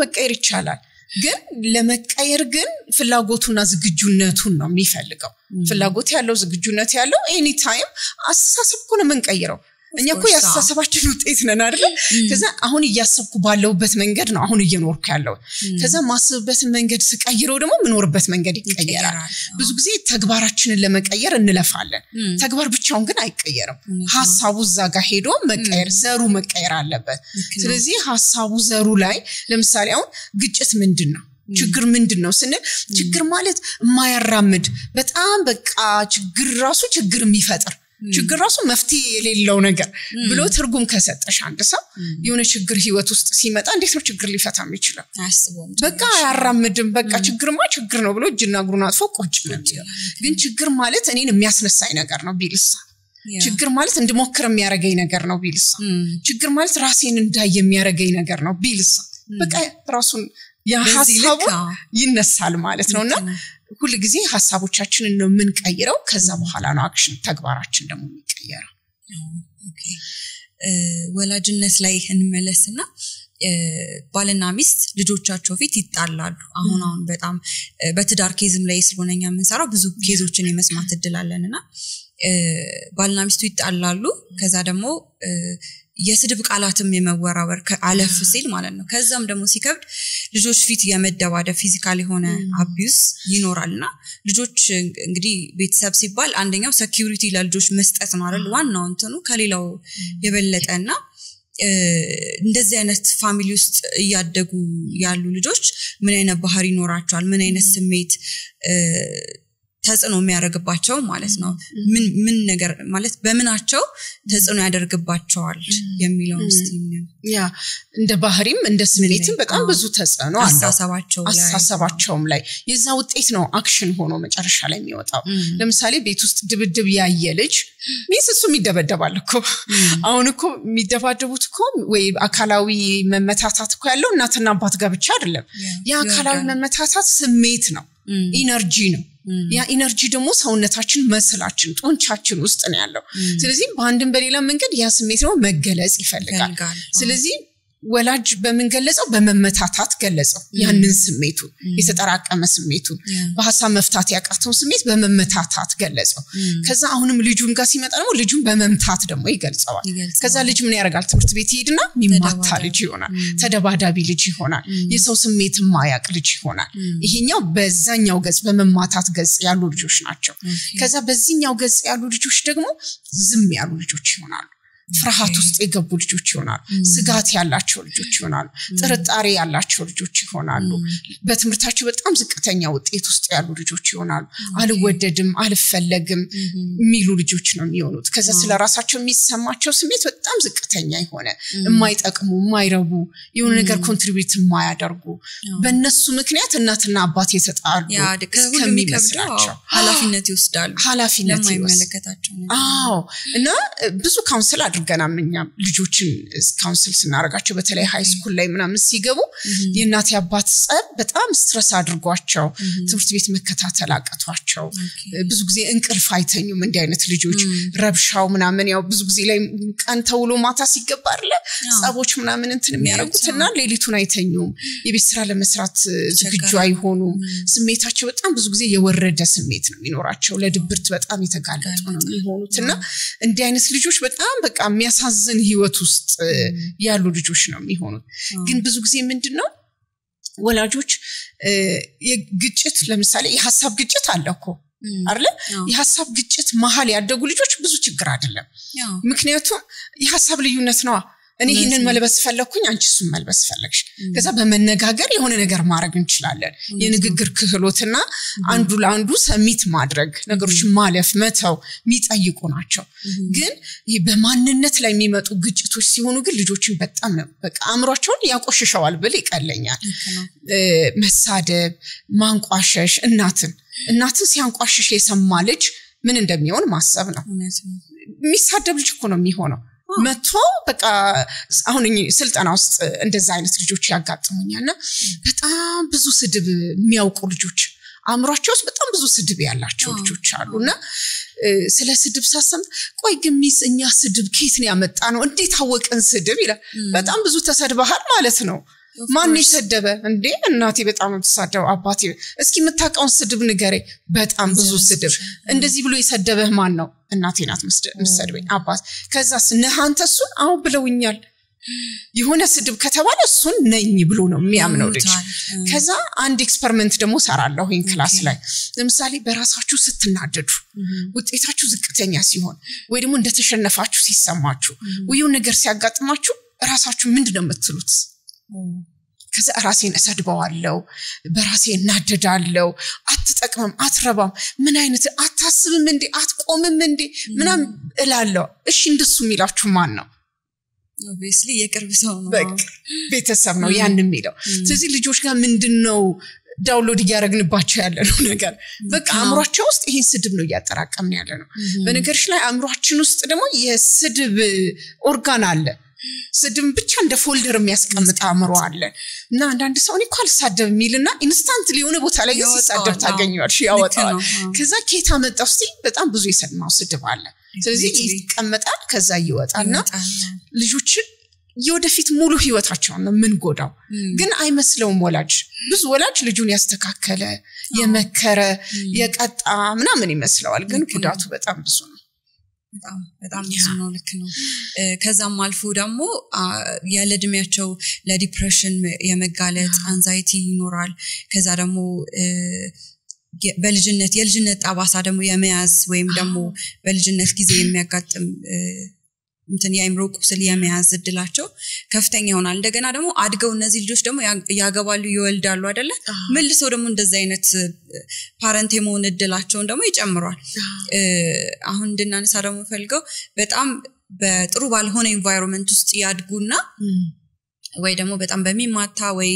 Speaker 1: መቀየር ይቻላል ግን ለመቀየር ግን ፍላጎቱና ዝግጁነቱን ነው የሚፈልገው ፍላጎት ያለው ዝግጁነት ያለው ኤኒ ታይም አስተሳሰብ እኮ ነው የምንቀይረው እኛ እኮ ያስተሳሰባችን ውጤት ነን አይደል ከዛ አሁን እያሰብኩ ባለውበት መንገድ ነው አሁን እየኖርኩ ያለው ከዛ ማስብበት መንገድ ስቀይረው ደግሞ ምኖርበት መንገድ ይቀየራል ብዙ ጊዜ ተግባራችንን ለመቀየር እንለፋለን ተግባር ብቻውን ግን አይቀየርም ሐሳቡ እዛ ጋር ሄዶ መቀየር ዘሩ መቀየር አለበት ስለዚህ ሐሳቡ ዘሩ ላይ ለምሳሌ አሁን ግጭት ምንድነው ችግር ምንድነው ስንል ችግር ማለት የማያራምድ በጣም በቃ ችግር ራሱ ችግር የሚፈጥር ችግር ራሱ መፍትሄ የሌለው ነገር ብሎ ትርጉም ከሰጠሽ አንድ ሰው የሆነ ችግር ህይወት ውስጥ ሲመጣ እንዴት ነው ችግር ሊፈታም ይችላል በቃ ያራምድም በቃ ችግርማ ችግር ነው ብሎ እጅና እግሩን አጥፎ ቁጭ ነው ግን ችግር ማለት እኔን የሚያስነሳኝ ነገር ነው ቢልሳ ችግር ማለት እንድሞክር የሚያረጋኝ ነገር ነው ቢልሳ ችግር ማለት ራሴን እንዳይ የሚያረጋኝ ነገር ነው ቢልሳ በቃ ራሱን ያሐሳቡ ይነሳል ማለት ነውና ሁሉ ጊዜ ሐሳቦቻችንን ነው የምንቀይረው ከዛ በኋላ ነው አክሽን ተግባራችን ደግሞ የሚቀየረው
Speaker 3: ኦኬ ወላጅነት ላይ እንመለስና ባልና ሚስት ልጆቻቸው ፊት ይጣላሉ አሁን በጣም በትዳር ኬዝም ላይ ስለሆነኛ የምንሰራው ብዙ ኬዞችን የመስማት እድላለንና ባልና ሚስቱ ይጣላሉ ከዛ ደግሞ የስድብ ቃላትም የመወራወር አለፍ ሲል ማለት ነው ከዛም ደግሞ ሲከብድ ልጆች ፊት የመደባደብ ፊዚካል የሆነ አቢዩስ ይኖራልና ልጆች እንግዲህ ቤተሰብ ሲባል አንደኛው ሴኩሪቲ ለልጆች መስጠት ነው አይደል ዋናው እንትኑ ከሌላው የበለጠና እንደዚህ አይነት ፋሚሊ ውስጥ ያደጉ ያሉ ልጆች ምን አይነት ባህሪ ይኖራቸዋል ምን አይነት ስሜት ተጽዕኖ የሚያደርግባቸው ማለት ነው ምን ነገር ማለት በመናቸው ተጽዕኖ ያደርግባቸዋል የሚለው
Speaker 1: ያ እንደ ባህሪም እንደ ስሜትም በጣም ብዙ ተጽዕኖ አሳሰባቸውም ላይ የዛ ውጤት ነው አክሽን ሆኖ መጨረሻ ላይ የሚወጣው ለምሳሌ ቤት ውስጥ ድብድብ ያየ ልጅ ሚስሱ የሚደበደባል እኮ አሁን እኮ የሚደባደቡት እኮ ወይ አካላዊ መመታታት እኮ ያለው እናትና አባት ጋር ብቻ አይደለም ያ አካላዊ መመታታት ስሜት ነው ኢነርጂ ነው ያ ኢነርጂ ደግሞ ሰውነታችን መስላችን ጡንቻችን ውስጥ ነው ያለው ስለዚህ በአንድም በሌላ መንገድ ያ ስሜት ነው መገለጽ ይፈልጋል ስለዚህ ወላጅ በመንገለጸው በመመታታት ገለጸው ያንን ስሜቱ የተጠራቀመ ስሜቱ በሐሳብ መፍታት ያቃተው ስሜት በመመታታት ገለጸው ከዛ አሁንም ልጁን ጋር ሲመጣ ደግሞ ልጁን በመምታት ደግሞ ይገልጸዋል ከዛ ልጅ ምን ያደርጋል ትምህርት ቤት ይሄድና ሚማታ ልጅ ይሆናል ተደባዳቢ ልጅ ይሆናል የሰው ስሜት ማያቅ ልጅ ይሆናል ይሄኛው በዛኛው ገጽ በመማታት ገጽ ያሉ ልጆች ናቸው ከዛ በዚህኛው ገጽ ያሉ ልጆች ደግሞ ዝም ያሉ ልጆች ይሆናሉ ፍርሃት ውስጥ የገቡ ልጆች ይሆናሉ ስጋት ያላቸው ልጆች ይሆናሉ ጥርጣሬ ያላቸው ልጆች ይሆናሉ በትምህርታቸው በጣም ዝቅተኛ ውጤት ውስጥ ያሉ ልጆች ይሆናሉ አልወደድም አልፈለግም ሚሉ ልጆች ነው የሚሆኑት ከዛ ስለራሳቸው የሚሰማቸው ስሜት በጣም ዝቅተኛ ይሆነ የማይጠቅሙ የማይረቡ የሆነ ነገር ኮንትሪቢዩት የማያደርጉ በእነሱ ምክንያት እናትና አባት የተጣሉ ከሚመስላቸው
Speaker 3: ኃላፊነት ይወስዳሉ
Speaker 1: ኃላፊነት
Speaker 3: ይመለከታቸው
Speaker 1: አዎ እና ብዙ ካውንስል አድርገናምኛ ልጆችን ካውንስል ስናረጋቸው በተለይ ሃይ ስኩል ላይ ምናምን ሲገቡ የእናት ያባት ጸብ በጣም ስትረስ አድርጓቸው ትምህርት ቤት መከታተል አቀቷቸው ብዙ ጊዜ እንቅልፍ አይተኙም እንዲህ አይነት ልጆች ረብሻው ምናምን ያው ብዙ ጊዜ ላይ ቀን ተውሎ ማታ ሲገባ አይደለ ጸቦች ምናምን እንትን የሚያረጉትና ሌሊቱን አይተኙም የቤት ስራ ለመስራት ዝግጁ አይሆኑም ስሜታቸው በጣም ብዙ ጊዜ የወረደ ስሜት ነው የሚኖራቸው ለድብርት በጣም የተጋለጡ ነው የሚሆኑትና እንዲህ አይነት ልጆች በጣም በቃ የሚያሳዝን ህይወት ውስጥ ያሉ ልጆች ነው የሚሆኑት ግን ብዙ ጊዜ ምንድነው ወላጆች የግጭት ለምሳሌ የሐሳብ ግጭት አለኮ አይደል የሐሳብ ግጭት መሃል ያደጉ ልጆች ብዙ ችግር አይደለም ምክንያቱም የሐሳብ ልዩነት ነው እኔ ይሄንን መልበስ ፈለኩኝ አንቺ እሱን መልበስ ፈለግሽ ከዛ በመነጋገር የሆነ ነገር ማድረግ እንችላለን የንግግር ክህሎትና አንዱ ለአንዱ ሰሚት ማድረግ ነገሮች ማለፍ መተው የሚጠይቁ ናቸው ግን ይሄ በማንነት ላይ የሚመጡ ግጭቶች ሲሆኑ ግን ልጆችን በጣም ነው በቃ አእምሯቸውን ያቆሽሸዋል ብል ይቀለኛል መሳደብ ማንቋሸሽ እናትን ሲያንቋሽሽ የሰማ ልጅ ምን እንደሚሆን ማሰብ ነው የሚሳደብ ልጅ እኮ ነው የሚሆነው መጥቶ በቃ አሁን ስልጣና ውስጥ እንደዛ አይነት ልጆች ያጋጥሙኛልና በጣም ብዙ ስድብ የሚያውቁ ልጆች አእምሯቸው ውስጥ በጣም ብዙ ስድብ ያላቸው ልጆች አሉና ስለ ስድብ ሳሰም ቆይ ግሚስ እኛ ስድብ ከየት ነው ያመጣ ነው እንዴት አወቀን ስድብ ይላል በጣም ብዙ ተሰድበሃል ማለት ነው ማን ይሰደበ እንዴ እናቴ በጣም ተሳደው አባቴ እስኪ መታቀውን ስድብ ንገሬ በጣም ብዙ ስድብ እንደዚህ ብሎ ይሰደበህ ማን ነው እናቴ ናት መስደበኝ አባት ከዛስ ነሃንተሱን አው ብለውኛል የሆነ ስድብ ከተባለ እሱን ነኝ ብሎ ነው የሚያምነው ልጅ ከዛ አንድ ኤክስፐሪመንት ደግሞ ሰራለሁ ይሄን ክላስ ላይ ለምሳሌ በራሳችሁ ስትናደዱ ውጤታችሁ ዝቅተኛ ሲሆን ወይ ደግሞ እንደተሸነፋችሁ ሲሰማችሁ ወይ ነገር ሲያጋጥማችሁ ራሳችሁ ምንድነው የምትሉት ከዛ ራሴን እሰድበዋለሁ በራሴ እናደዳለሁ አትጠቅምም አትረባም ምን አይነት አታስብም እንዴ አትቆምም እንዴ ምናም እላለሁ እሺ እንደሱ የሚላችሁ ማን ነው
Speaker 3: obviously የቅርብ ሰው ነው
Speaker 1: ቤተሰብ ነው ያን የሚለው ስለዚህ ልጆች ጋር ምንድነው ዳውንሎድ ያደረግንባቸው ያለነው ነገር በቃ አእምሯቸው ውስጥ ይሄን ስድብ ነው ያጠራቀምን ያለነው በነገርሽ ላይ አእምሯችን ውስጥ ደግሞ የስድብ ኦርጋን አለ ስድብ ብቻ እንደ ፎልደር የሚያስቀምጥ አእምሮ አለ እና አንዳንድ ሰው እኮ አልሳደብ የሚልና ኢንስታንትሊ የሆነ ቦታ ላይ ሲሳደብ ታገኘዋለሽ ያወጣዋል ከዛ ኬታ መጣው እስቲ በጣም ብዙ የሰማው ስድብ አለ ስለዚህ ይቀመጣል ከዛ ይወጣልና ልጆች የወደፊት ሙሉ ህይወታቸው ነው ምን ጎዳው ግን አይመስለውም ወላጅ ብዙ ወላጅ ልጁን ያስተካከለ የመከረ የቀጣ ምናምን ይመስለዋል ግን ጉዳቱ በጣም ብዙ ነው
Speaker 3: በጣም ብዙ ነው ልክ ነው ከዛም አልፎ ደግሞ ያለድሚያቸው ለዲፕሬሽን የመጋለጥ አንዛይቲ ይኖራል ከዛ ደግሞ የልጅነት ጣባሳ ደግሞ የመያዝ ወይም ደግሞ በልጅነት ጊዜ የሚያጋጥም እንትን የአይምሮ ቁስል የመያዝ እድላቸው ከፍተኛ ይሆናል እንደገና ደግሞ አድገው እነዚህ ልጆች ደግሞ ያገባሉ ይወልዳሉ አይደለ መልሰው ደግሞ እንደዚህ አይነት ፓረንት የመሆን እድላቸውን ደግሞ ይጨምራል አሁን እንድናነሳ ደግሞ ፈልገው በጣም በጥሩ ባልሆነ ኤንቫይሮንመንት ውስጥ ያድጉና ወይ ደግሞ በጣም በሚማታ ወይ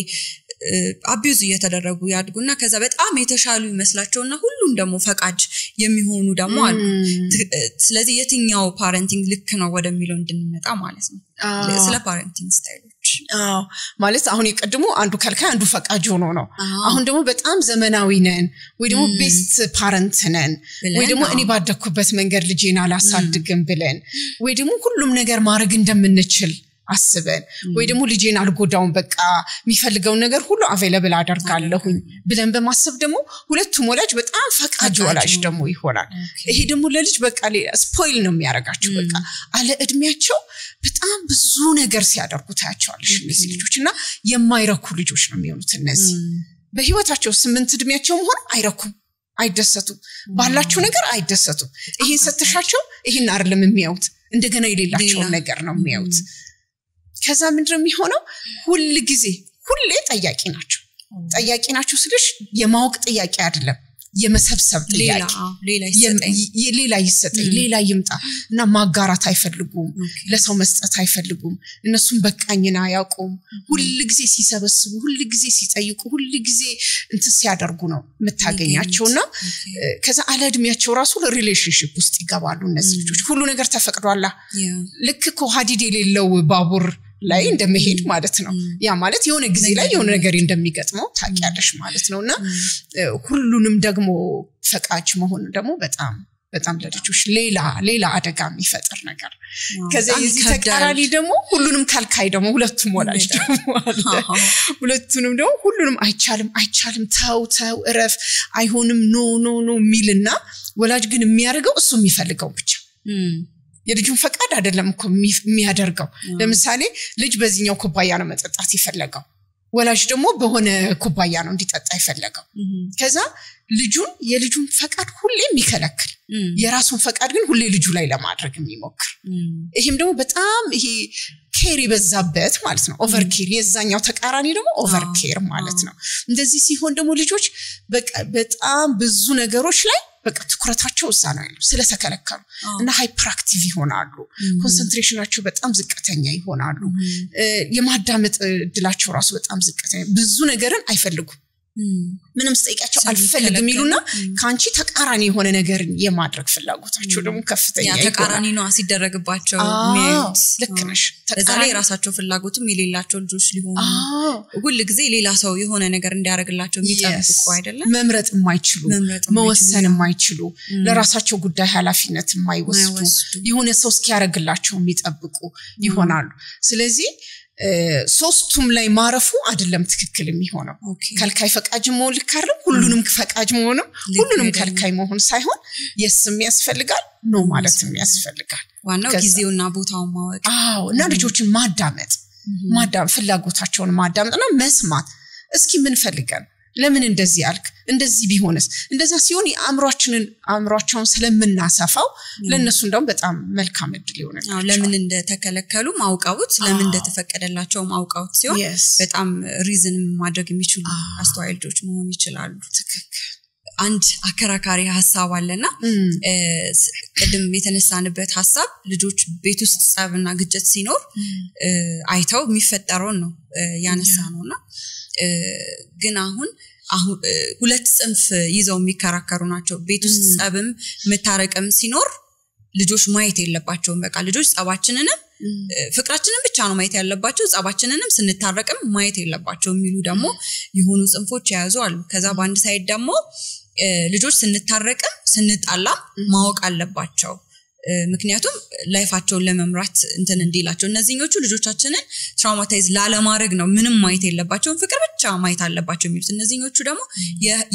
Speaker 3: አቢዩዝ እየተደረጉ ያድጉና ከዛ በጣም የተሻሉ ይመስላቸውና ሁሉም ደግሞ ፈቃድ የሚሆኑ ደግሞ አሉ ስለዚህ የትኛው ፓረንቲንግ ልክ ነው ወደሚለው እንድንመጣ ማለት ነው ስለ ፓረንቲንግ ስታይሎች
Speaker 1: ማለት አሁን ይቀድሙ አንዱ ከልካይ አንዱ ፈቃጅ ሆኖ ነው አሁን ደግሞ በጣም ዘመናዊ ነን ወይ ደግሞ ቤስት ፓረንት ነን ወይ ደግሞ እኔ ባደኩበት መንገድ ልጄን አላሳድግም ብለን ወይ ደግሞ ሁሉም ነገር ማድረግ እንደምንችል አስበን ወይ ደግሞ ልጄን አልጎዳውን በቃ የሚፈልገው ነገር ሁሉ አቬሌብል አደርጋለሁኝ ብለን በማሰብ ደግሞ ሁለቱም ወላጅ በጣም ፈቃጅ ወላጅ ደግሞ ይሆናል ይሄ ደግሞ ለልጅ በቃ ስፖይል ነው የሚያረጋቸው በቃ አለ እድሜያቸው በጣም ብዙ ነገር ሲያደርጉ ታያቸዋለሽ እነዚህ ልጆችና የማይረኩ ልጆች ነው የሚሆኑት እነዚህ በህይወታቸው 8 እድሜያቸውም ሆነ አይረኩም አይደሰቱም ባላቸው ነገር አይደሰቱም ይሄን ሰተሻቸው ይሄን አይደለም የሚያዩት እንደገና የሌላቸው ነገር ነው የሚያዩት ከዛ ምንድነው የሚሆነው ሁሌ ጠያቂ ናቸው ስለሽ የማወቅ ጥያቄ አይደለም የመሰብሰብ ጥያቄ ሌላ ይሰጠኝ ሌላ ይምጣ እና ማጋራት አይፈልጉም ለሰው መስጠት አይፈልጉም እነሱም በቃኝና ያቆም ሁልጊዜ ሲሰበስቡ ሁልጊዜ ሲጠይቁ ሁልጊዜ እንትን ሲያደርጉ ነው መታገኛቸውና ከዛ አለድሚያቸው ራሱ ሪሌሽንሺፕ ውስጥ ይገባሉ እነዚህ ልጆች ሁሉ ነገር ተፈቅዷላ ልክ ኮሃዲድ የሌለው ባቡር ላይ እንደመሄድ ማለት ነው ያ ማለት የሆነ ጊዜ ላይ የሆነ ነገር እንደሚገጥመው ታቂያለሽ ማለት ነውና ሁሉንም ደግሞ ፈቃጅ መሆን ደግሞ በጣም ለልጆች ሌላ አደጋ የሚፈጥር ነገር ከዛ የዚህ ተቃራኒ ደግሞ ሁሉንም ካልካይ ደግሞ ሁለቱም ወላጅ ደግሞ ሁለቱንም ደግሞ ሁሉንም አይቻልም ተው እረፍ አይሆንም ኖ ሚልና ወላጅ ግን የሚያደርገው እሱ የሚፈልገው ብቻ የልጁን ፈቃድ አይደለም እኮ የሚያደርገው ለምሳሌ ልጅ በዚህኛው ኩባያ ነው መጠጣት ይፈልጋው ወላጅ ደግሞ በሆነ ኩባያ ነው እንዲጠጣ ይፈልጋው ከዛ የልጁን ፈቃድ ሁሌ የሚከለክል የራሱን ፈቃድ ግን ሁሌ ልጁ ላይ ለማድረግ የሚሞክር ይሄም ደግሞ በጣም ይሄ ኬር ይበዛበት ማለት ነው ኦቨር ኬር የዛኛው ተቃራኒ ደግሞ ኦቨር ኬር ማለት ነው እንደዚህ ሲሆን ደግሞ ልጆች በጣም ብዙ ነገሮች ላይ በቃ ትኩረታቸው እዛ ነው ያለው ስለተከለከሉ እና ሃይፐር አክቲቭ ይሆናሉ ኮንሰንትሬሽናቸው በጣም ዝቅተኛ ይሆናሉ የማዳመጥ ድላቸው ራሱ በጣም ዝቅተኛ ብዙ ነገርን አይፈልጉም ምንም ስጠይቃቸው አልፈልግም ይሉና ካንቺ ተቃራኒ የሆነ ነገር የማድረግ ፍላጎታቸው ደግሞ ከፍተኛ
Speaker 3: ያ ተቃራኒ ነው ሲደረግባቸው የሚያዩት
Speaker 1: ልክ ነሽ
Speaker 3: ተቃራኒ ራሳቸው ፍላጎትም የሌላቸው ልጆች ሊሆኑ ሁሉ ጊዜ ሌላ ሰው የሆነ ነገር እንዲያደርግላቸው የሚጠብቁ አይደለም
Speaker 1: መምረጥ የማይችሉ መወሰን የማይችሉ ለራሳቸው ጉዳይ ኃላፊነት የማይወስዱ የሆነ ሰው እስኪያደርግላቸው የሚጠብቁ ይሆናሉ ስለዚህ ሶስቱም ላይ ማረፉ አይደለም ትክክል የሚሆነው ከልካይ ፈቃጅ መሆን ልካርም ሁሉንም ፈቃጅ መሆንም ሁሉንም ከልካይ መሆን ሳይሆን የስም ያስፈልጋል ነው ማለትም ያስፈልጋል
Speaker 3: ዋናው ጊዜውና ቦታውን ማወቅ
Speaker 1: እና ልጆችን ማዳመጥ ፍላጎታቸውን ማዳመጥና መስማት እስኪ ምን ፈልገን ለምን እንደዚህ አልክ እንደዚህ ቢሆንስ እንደዛ ሲሆን አእምሮአቸውን ስለምናሰፋው ለነሱ እንደውም በጣም መልካም እድል ይሆናል
Speaker 3: ለምን እንደተከለከሉ ማውቃውት ለምን እንደተፈቀደላቸው ማውቃውት ሲሆን በጣም ሪዝን ማድረግ የሚችሉ አስተዋይ ልጆች መሆን ይችላሉ
Speaker 1: ትክክል
Speaker 3: አንድ አከራካሪ ሐሳብ አለና ቅድም የተነሳንበት ሐሳብ ልጆች ቤት ውስጥ ጸብና ግጭት ሲኖር አይተው የሚፈጠረው ነው ያነሳነውና ግን አሁን ሁለት ጽንፍ ይዘው የሚከራከሩ ናቸው ቤት ውስጥ ጸብም መታረቅም ሲኖር ልጆች ማየት የለባቸውም በቃ ልጆች ጸባችንንም ፍቅራችንን ብቻ ነው ማየት ያለባቸው ጸባችንንም ስንታረቅም ማየት የለባቸው የሚሉ ደግሞ የሆኑ ጽንፎች ያያዙ አሉ ከዛ በአንድ ሳይድ ደግሞ ልጆች ስንታረቅም ስንጣላም ማወቅ አለባቸው ምክንያቱም ላይፋቸውን ለመምራት እንትን እንዲላቸው እነዚህኞቹ ልጆቻችንን ትራውማታይዝ ላለማድረግ ነው ምንም ማየት የለባቸው ፍቅር ብቻ ማየት አለባቸው የሚሉት እነዚህኞቹ ደግሞ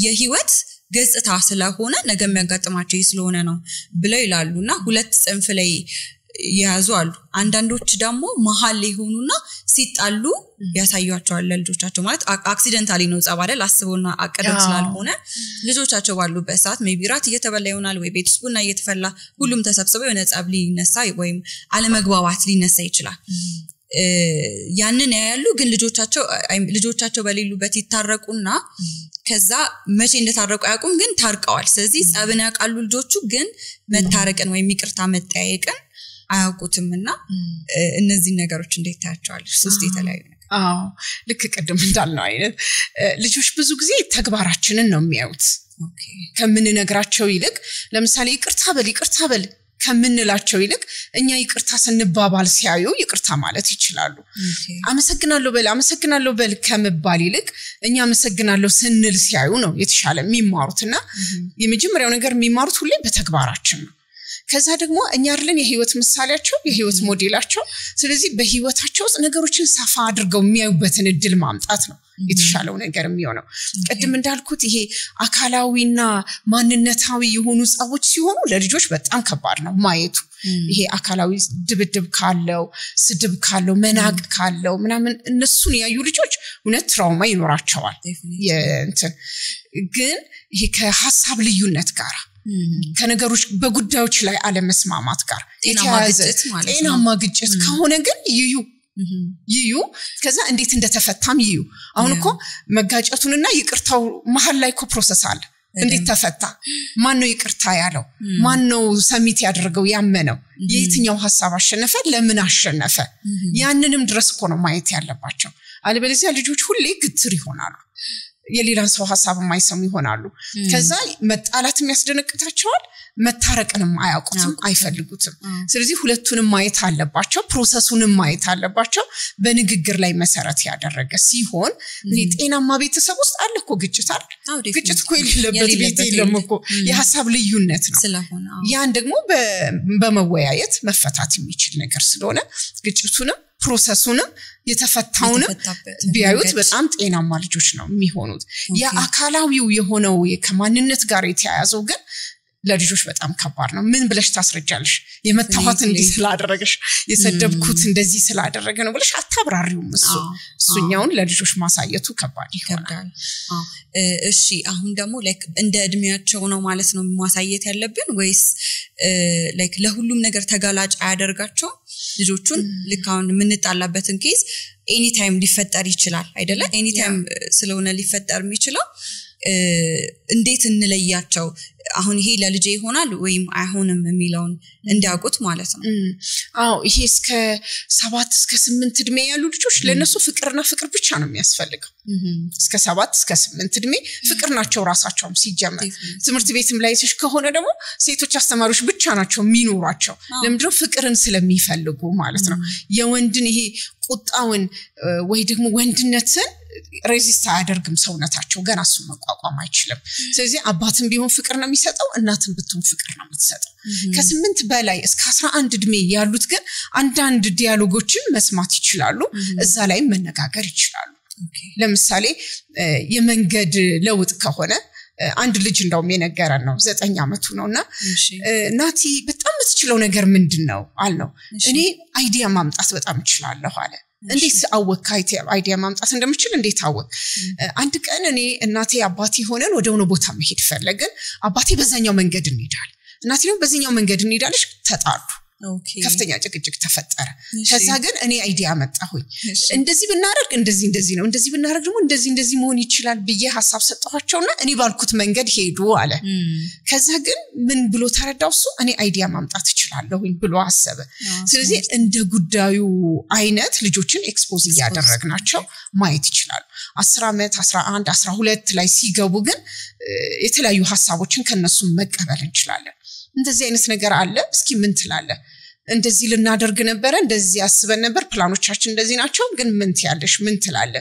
Speaker 3: የህይወት ገጽታ ስለሆነ ነገ የሚያጋጥማቸው ስለሆነ ነው ብለው ይላሉና ሁለት ጽንፍ ላይ ያዙ አሉ አንዳንዶች ደግሞ መሃል ላይ ሆኑና ሲጣሉ ያሳዩአቸዋል ለልጆቻቸው ማለት አክሲደንታሊ ነው ጸብ አይደል አስበውና አቀደም ስላልሆነ ልጆቻቸው ባሉበት ሰዓት ሜቢ ራት እየተበላ ይሆናል ወይ ቤት ቡና እየተፈላ ሁሉም ተሰብስበው የሆነ ጸብ ሊነሳ ወይም አለመግባባት ሊነሳ ይችላል ያንን ያያሉ ግን ልጆቻቸው በሌሉበት ይታረቁና ከዛ መቼ እንደታረቁ ያቁም ግን ታርቀዋል ስለዚህ ጸብን ያቃሉ ልጆቹ ግን መታረቅን ወይ ይቅርታ መጠያየቅን አያውቁትምና እነዚህ ነገሮች እንዴት ታያቸዋለሽ ሶስት የተለያዩ
Speaker 1: ልክ ቀደም እንዳልነው አይነት ልጆች ብዙ ጊዜ ተግባራችንን ነው የሚያዩት ከምን ነግራቸው ይልቅ ለምሳሌ ይቅርታ በል ከምንላቸው ይልቅ እኛ ይቅርታ ስንባባል ሲያዩ ይቅርታ ማለት ይችላሉ አመሰግናለሁ በል ከመባል ይልቅ እኛ አመሰግናለሁ ስንል ሲያዩ ነው የተሻለ የሚማሩትና የመጀመሪያው ነገር የሚማሩት ሁሌ በተግባራችን ነው ከዛ ደግሞ እኛ አይደለን የህይወት ምሳሌያቸው የህይወት ሞዴላቸው ስለዚህ በህይወታቸው ውስጥ ነገሮችን ሰፋ አድርገው የሚያዩበትን እድል ማምጣት ነው የተሻለው ነገር የሚሆነው ቀድም እንዳልኩት ይሄ አካላዊና ማንነታዊ የሆኑ ጻቦች ሲሆኑ ለልጆች በጣም ከባድ ነው ማየቱ ይሄ አካላዊ ድብድብ ካለው ስድብ ካለው መናቅ ካለው ምናምን እነሱን ያዩ ልጆች እውነት ትራውማ ይኖራቸዋል ግን ይሄ ከሐሳብ ልዩነት ጋር ከነገሮች በጉዳዮች ላይ አለመስማማት ጋር ጤናማ ግጭት ከሆነ ግን ይዩ ከዛ እንዴት እንደተፈታም ይዩ አሁን እኮ መጋጨቱንና ይቅርታው መሃል ላይ እኮ ፕሮሰስ አለ እንዴት ተፈታ ማን ነው ይቅርታ ያለው ማን ነው ሰሚት ያደረገው ያመነው የትኛው ሐሳብ አሸነፈ ለምን አሸነፈ ያንንም ድረስ እኮ ነው ማየት ያለባቸው አለበለዚያ ልጆች ሁሌ ግትር ይሆናሉ የሌላን ሰው ሐሳብ የማይሰሙ ይሆናሉ ከዛ መጣላት የሚያስደነቅታቸዋል መታረቅንም አያውቁትም አይፈልጉትም ስለዚህ ሁለቱንም ማየት አለባቸው ፕሮሰሱንም ማየት አለባቸው በንግግር ላይ መሰረት ያደረገ ሲሆን ጤናማ ቤተሰብ ውስጥ አለ እኮ ግጭት እኮ የሌለበት ቤት የለም እኮ የሐሳብ ልዩነት ነው ያን ደግሞ በመወያየት መፈታት የሚችል ነገር ስለሆነ ግጭቱንም ፕሮሰሱንም የተፈታውንም ቢያዩት በጣም ጤናማ ልጆች ነው የሚሆኑት የአካላዊው የሆነው ከማንነት ጋር የተያያዘው ግን ለልጆች በጣም ከባድ ነው ምን ብለሽ ታስረጃለሽ የመታዋት እንዲህ ስላደረገሽ የሰደብኩት እንደዚህ ስላደረገ ነው ብለሽ አታብራሪውም እሱኛውን ለልጆች ማሳየቱ ከባድ ይሆናል
Speaker 3: እሺ አሁን ደግሞ ላይክ እንደ እድሜያቸው ነው ማለት ነው ማሳየት ያለብን ወይስ ላይክ ለሁሉም ነገር ተጋላጭ አያደርጋቸው ልጆቹን ልካውን ምንጣላበትን ኬዝ ኤኒ ታይም ሊፈጠር ይችላል አይደለ ኤኒ ታይም ስለሆነ ሊፈጠር የሚችለው እንዴት እንለያቸው አሁን ይሄ ለልጄ ይሆናል ወይም አይሆንም የሚለውን እንዲያውቁት ማለት ነው
Speaker 1: አዎ ይሄ እስከ 7 እስከ 8 እድሜ ያሉ ልጆች ለነሱ ፍቅርና ፍቅር ብቻ ነው የሚያስፈልገው እስከ 7 እስከ 8 እድሜ ፍቅር ናቸው ራሳቸውም ሲጀመር ትምህርት ቤትም ላይ ሲሽ ከሆነ ደግሞ ሴቶች አስተማሪዎች ብቻ ናቸው የሚኖራቸው ለምንድነው ፍቅርን ስለሚፈልጉ ማለት ነው የወንድን ይሄ ቁጣውን ወይ ደግሞ ወንድነትን ሬዚስት አያደርግም ሰውነታቸው ገና እሱ መቋቋም አይችልም ስለዚህ አባትም ቢሆን ፍቅር ነው የሚሰጠው እናትም ብትሆን ፍቅር ነው የምትሰጠው ከ8 በላይ እስከ 11 እድሜ ያሉት ግን አንዳንድ ዲያሎጎችን መስማት ይችላሉ እዛ ላይ መነጋገር ይችላሉ ለምሳሌ የመንገድ ለውጥ ከሆነ አንድ ልጅ እንደውም የነገረን ነው 9 አመቱ ነውና ናቲ በጣም የምትችለው ነገር ምንድነው አልነው እኔ አይዲያ ማምጣት በጣም እችላለሁ አለ እንዴት አወካይት አይዲያ ማምጣት እንደምችል እንዴት አወቅ አንድ ቀን እኔ እናቴ አባቴ ሆነን ወደ ሆነ ቦታ መሄድ ፈለግን አባቴ በዛኛው መንገድ እንሄዳለን እናቴ ነው በዛኛው መንገድ እንሄዳለሽ ተጣሉ ከፍተኛ ጭቅጭቅ ተፈጠረ ከዛ ግን እኔ አይዲያ መጣሁኝ እንደዚህ ብናረግ እንደዚህ ነው እንደዚህ ብናረግ ደግሞ እንደዚህ መሆን ይችላል ብዬ ሐሳብ ሰጠኋቸውና እኔ ባልኩት መንገድ ሄዱ አለ ከዛ ግን ምን ብሎ ተረዳው እሱ እኔ አይዲያ ማምጣት እችላለሁኝ ብሎ አሰበ ስለዚህ እንደ ጉዳዩ አይነት ልጆችን ኤክስፖዝ ያደረግናቸው ማየት ይችላል 10 አመት 11 12 ላይ ሲገቡ ግን የተለያዩ ሐሳቦችን ከነሱ መቀበል እንችላለን እንደዚህ አይነት ነገር አለ እስኪ ምን ትላለ እንደዚህ ልናደርግ ነበር እንደዚህ ያስበን ነበር ፕላኖቻችን እንደዚህ ናቸው ግን ምን ትያለሽ ምን ትላለ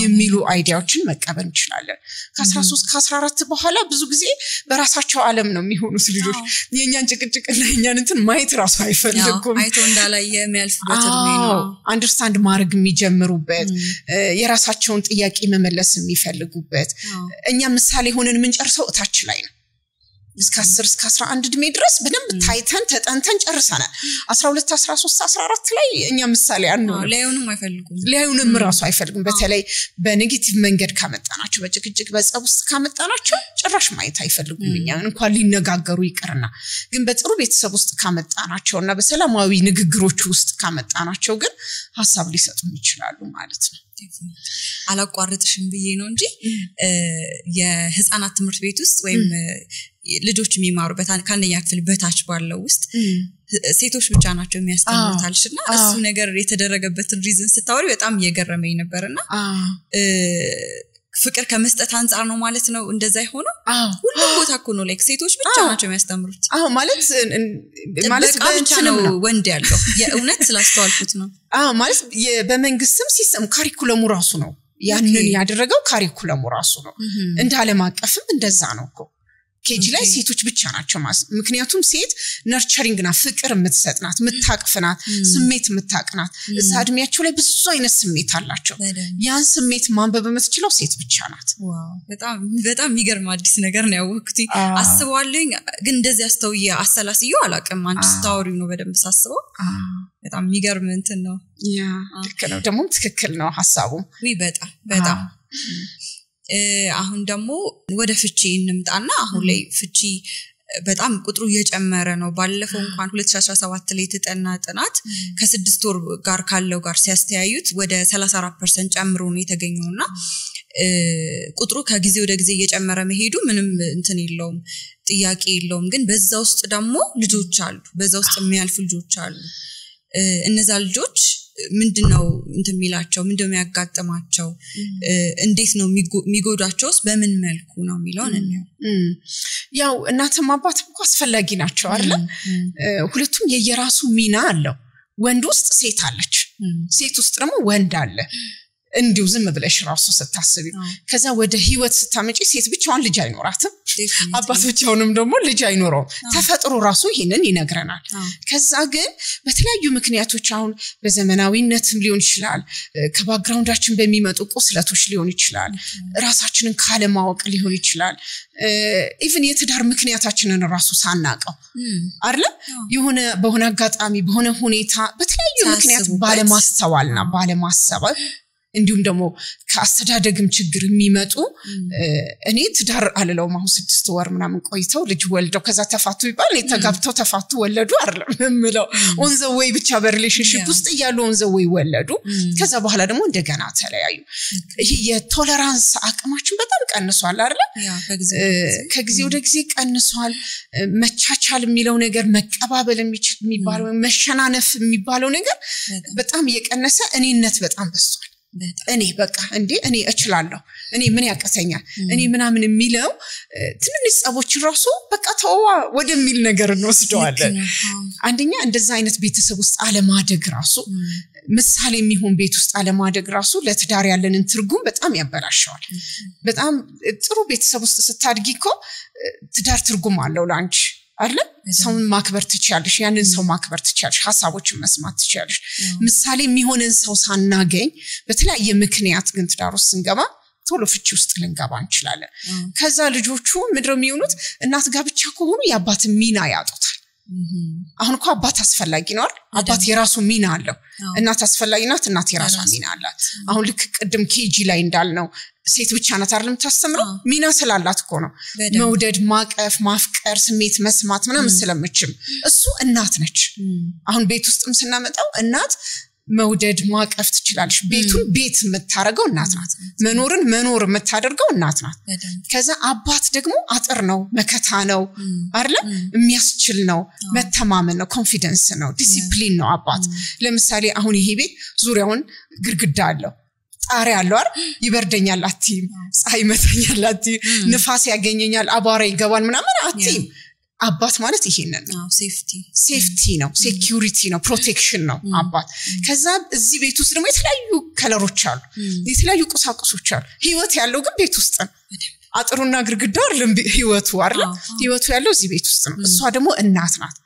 Speaker 1: የሚሉ አይዲያዎችን መቀበል እንችላለን ከ13 ከ14 በኋላ ብዙ ጊዜ በራሳቸው ዓለም ነው የሚሆኑት ልጆች የኛን ጭቅጭቅና የኛን እንትን ማየት ራሱ አይፈልጉም
Speaker 3: አይቶ እንዳላየ የሚያልፍበት እድሜ ነው
Speaker 1: አንደርስታንድ ማድረግ የሚጀምሩበት የራሳቸውን ጥያቄ መመለስ የሚፈልጉበት እኛ ምሳሌ ሆነን ምንጨርሰው እታች ላይ ነው እስከ 10 እስከ 11 እድሜ ድረስ በደንብ ታይተን ተጠንተን ጨርሰናል 12 13 14 ላይ እኛ ምሳሌ አንሆን ላዩንም ራሱ አይፈልጉም በተለይ በኔጌቲቭ መንገድ ካመጣናቸው በጭቅጭቅ በጸብ ውስጥ ካመጣናቸው ጭራሽ ማየት አይፈልጉም እኛ እንኳን ሊነጋገሩ ይቀርና ግን በጥሩ ቤተሰብ ውስጥ ካመጣናቸውና በሰላማዊ ንግግሮች ውስጥ ካመጣናቸው ግን ሐሳብ ሊሰጡን ይችላሉ ማለት ነው
Speaker 3: አላቋርጥሽም ብዬ ነው እንጂ የህፃናት ትምህርት ቤት ውስጥ ወይም ልጆች የሚማሩበት ከአንደኛ ክፍል በታች ባለው ውስጥ ሴቶች ብቻ ናቸው የሚያስተምሩታልሽና እሱ ነገር የተደረገበትን ሪዝን ስታወሪ በጣም እየገረመኝ ነበርና ፍቅር ከመስጠት አንፃር ነው ማለት ነው እንደዛ ይሆነው ሁሉ ቦታ እኮ ነው ላይክ ሴቶች ብቻ ናቸው የሚያስተምሩት
Speaker 1: ማለት
Speaker 3: ብቻ ነው ወንድ ያለው የእውነት ስላስተዋልኩት ነው
Speaker 1: ማለት በመንግስትም ሲስተም ካሪኩለሙ ራሱ ነው ያንን ያደረገው ካሪኩለሙ ራሱ ነው እንዳለም አቀፍም እንደዛ ነው እኮ ኬጂ ላይ ሴቶች ብቻ ናቸው ምክንያቱም ሴት ነርቸሪንግ ና ፍቅር የምትሰጥናት የምታቅፍናት ስሜት የምታቅናት እዛ እድሜያቸው ላይ ብዙ አይነት ስሜት አላቸው ያን ስሜት ማንበብ የምትችለው ሴት ብቻ ናት
Speaker 3: በጣም የሚገርም አዲስ ነገር ነው ያወቅኩት አስበዋለኝ ግን እንደዚህ አስተውዬ አሰላስየው አላቀም አንቺ ስታወሪው ነው በደንብ ሳስበው በጣም የሚገርም እንትን ነው
Speaker 1: ያ ልክ ነው ደግሞ ትክክል ነው ሐሳቡ
Speaker 3: በጣም አሁን ደግሞ ወደ ፍቺ እንምጣና አሁን ላይ ፍቺ በጣም ቁጥሩ እየጨመረ ነው ባለፈው እንኳን 2017 ላይ ተጠና ጥናት ከ6 ወር ጋር ካለው ጋር ሲያስተያዩት ወደ 34% ጨምሮ ነው የተገኘውና ቁጥሩ ከጊዜ ወደ ጊዜ እየጨመረ መሄዱ ምንም እንትን የለውም ጥያቄ የለውም ግን በዛ ውስጥ ደግሞ ልጆች አሉ በዛ ውስጥ የሚያልፉ ልጆች አሉ እነዛ ልጆች ምንድነው እንደሚላቸው ምንድነው ያጋጥማቸው እንዴት ነው የሚጎዳቸውስ በምን መልኩ ነው የሚለውን እንየው
Speaker 1: ያው እናትም አባትም እኮ አስፈላጊ ናቸው አይደል ሁለቱም የየራሱ ሚና አለው ወንድ ውስጥ ሴት አለች ሴት ውስጥ ደግሞ ወንድ አለ እንዲው ዝም ብለሽ ራሱ ስታስቢ ከዛ ወደ ህይወት ስታመጪ ሴት ብቻዋን ልጅ አይኖራትም አባት ብቻውንም ደግሞ ልጅ አይኖረው ተፈጥሮ ራሱ ይሄንን ይነግረናል ከዛ ግን በተለያዩ ምክንያቶች አሁን በዘመናዊነትም ሊሆን ይችላል ከባክግራውንዳችን በሚመጡ ቁስለቶች ሊሆን ይችላል ራሳችንን ካለማወቅ ሊሆን ይችላል ኢቭን የትዳር ምክንያታችንን ራሱ ሳናቀው አይደል የሆነ በሆነ አጋጣሚ በሆነ ሁኔታ በተለያዩ ምክንያት ባለማስተዋልና ባለማሰብ እንዲሁም ደግሞ ከአስተዳደግም ችግር የሚመጡ እኔ ትዳር አለለውም አሁን 6 ወር ምናምን ቆይተው ልጅ ወልደው ከዛ ተፋቱ ይባል ነው ተጋብተው ተፋቱ ወለዱ አይደለም ምለው ኦን ዘ ዌይ ብቻ በሪሌሽንሺፕ ውስጥ ያሉ ኦን ዘ ዌይ ወለዱ ከዛ በኋላ ደግሞ እንደገና ተለያዩ ይሄ የቶለራንስ አቅማችን በጣም ቀንሷል አይደል ከጊዜ ወደ ጊዜ ቀንሷል መቻቻል የሚለው ነገር መቀባበል የሚባለው መሸናነፍ የሚባለው ነገር በጣም እየቀነሰ እኔነት በጣም በዝቷል እኔ በቃ እንዴ እኔ እችላለሁ እኔ ምን ያቀሰኛል እኔ ምናምን የሚለው ትንንሽ ጸቦች ራሱ በቃ ተዋ ወደሚል ነገር እንወስደዋለን አንደኛ እንደዛ አይነት ቤተሰብ ውስጥ አለማደግ ራሱ ምሳሌ የሚሆን ቤት ውስጥ አለማደግ ራሱ ለትዳር ያለንን ትርጉም በጣም ያበላሻል በጣም ጥሩ ቤተሰብ ውስጥ ስታድጊ እኮ ትዳር ትርጉም አለው ላንቺ አይደል ሰውን ማክበር ትችያለሽ ያንን ሰው ማክበር ትችያለሽ ሐሳቦችን መስማት ትችያለሽ ምሳሌ የሚሆንን ሰው ሳናገኝ በተለያየ ምክንያት ግን ትዳር ውስጥ ስንገባ ቶሎ ፍቺ ውስጥ ልንገባ እንችላለን ከዛ ልጆቹ ምድር የሚሆኑት እናት ጋር ብቻ ከሆኑ የአባት ሚና ያጡታል አሁን እኮ አባት አስፈላጊ ነው አይደል አባት የራሱ ሚና አለው እናት አስፈላጊ ናት እናት የራሷ ሚና አላት አሁን ልክ ቅድም ኬጂ ላይ እንዳልነው ሴት ብቻ ናት አይደል የምታስተምረው ሚና ስላላት እኮ ነው መውደድ ማቀፍ ማፍቀር ስሜት መስማት ምናምን ስለምችል እሱ እናት ነች አሁን ቤት ውስጥም ስናመጣው እናት መውደድ ማቀፍ ትችላለሽ ቤቱን ቤት የምታረገው እናት ናት መኖርን መኖር የምታደርገው እናት ናት ከዛ አባት ደግሞ አጥር ነው መከታ ነው አይደል የሚያስችል ነው መተማመን ነው ኮንፊደንስ ነው ዲሲፕሊን ነው አባት ለምሳሌ አሁን ይሄ ቤት ዙሪያውን ግርግዳ አለው ጣሪያ አለው አይደል ይበርደኛል አትይም ፀሐይ መተኛል አትይም ንፋስ ያገኘኛል አባራ ይገባል ምናምን አትይም አባት ማለት ይሄንን ነው ሴፍቲ ነው ሴኩሪቲ ነው ፕሮቴክሽን ነው አባት ከዛ እዚህ ቤት ውስጥ ደግሞ የተለያዩ ከለሮች አሉ የተለያዩ ቁሳቁሶች አሉ ህይወት ያለው ግን ቤት ውስጥ ነው አጥሩና ግርግዳው አይደለም ህይወቱ አይደል ህይወቱ ያለው እዚህ ቤት ውስጥ ነው እሷ ደግሞ እናት ናት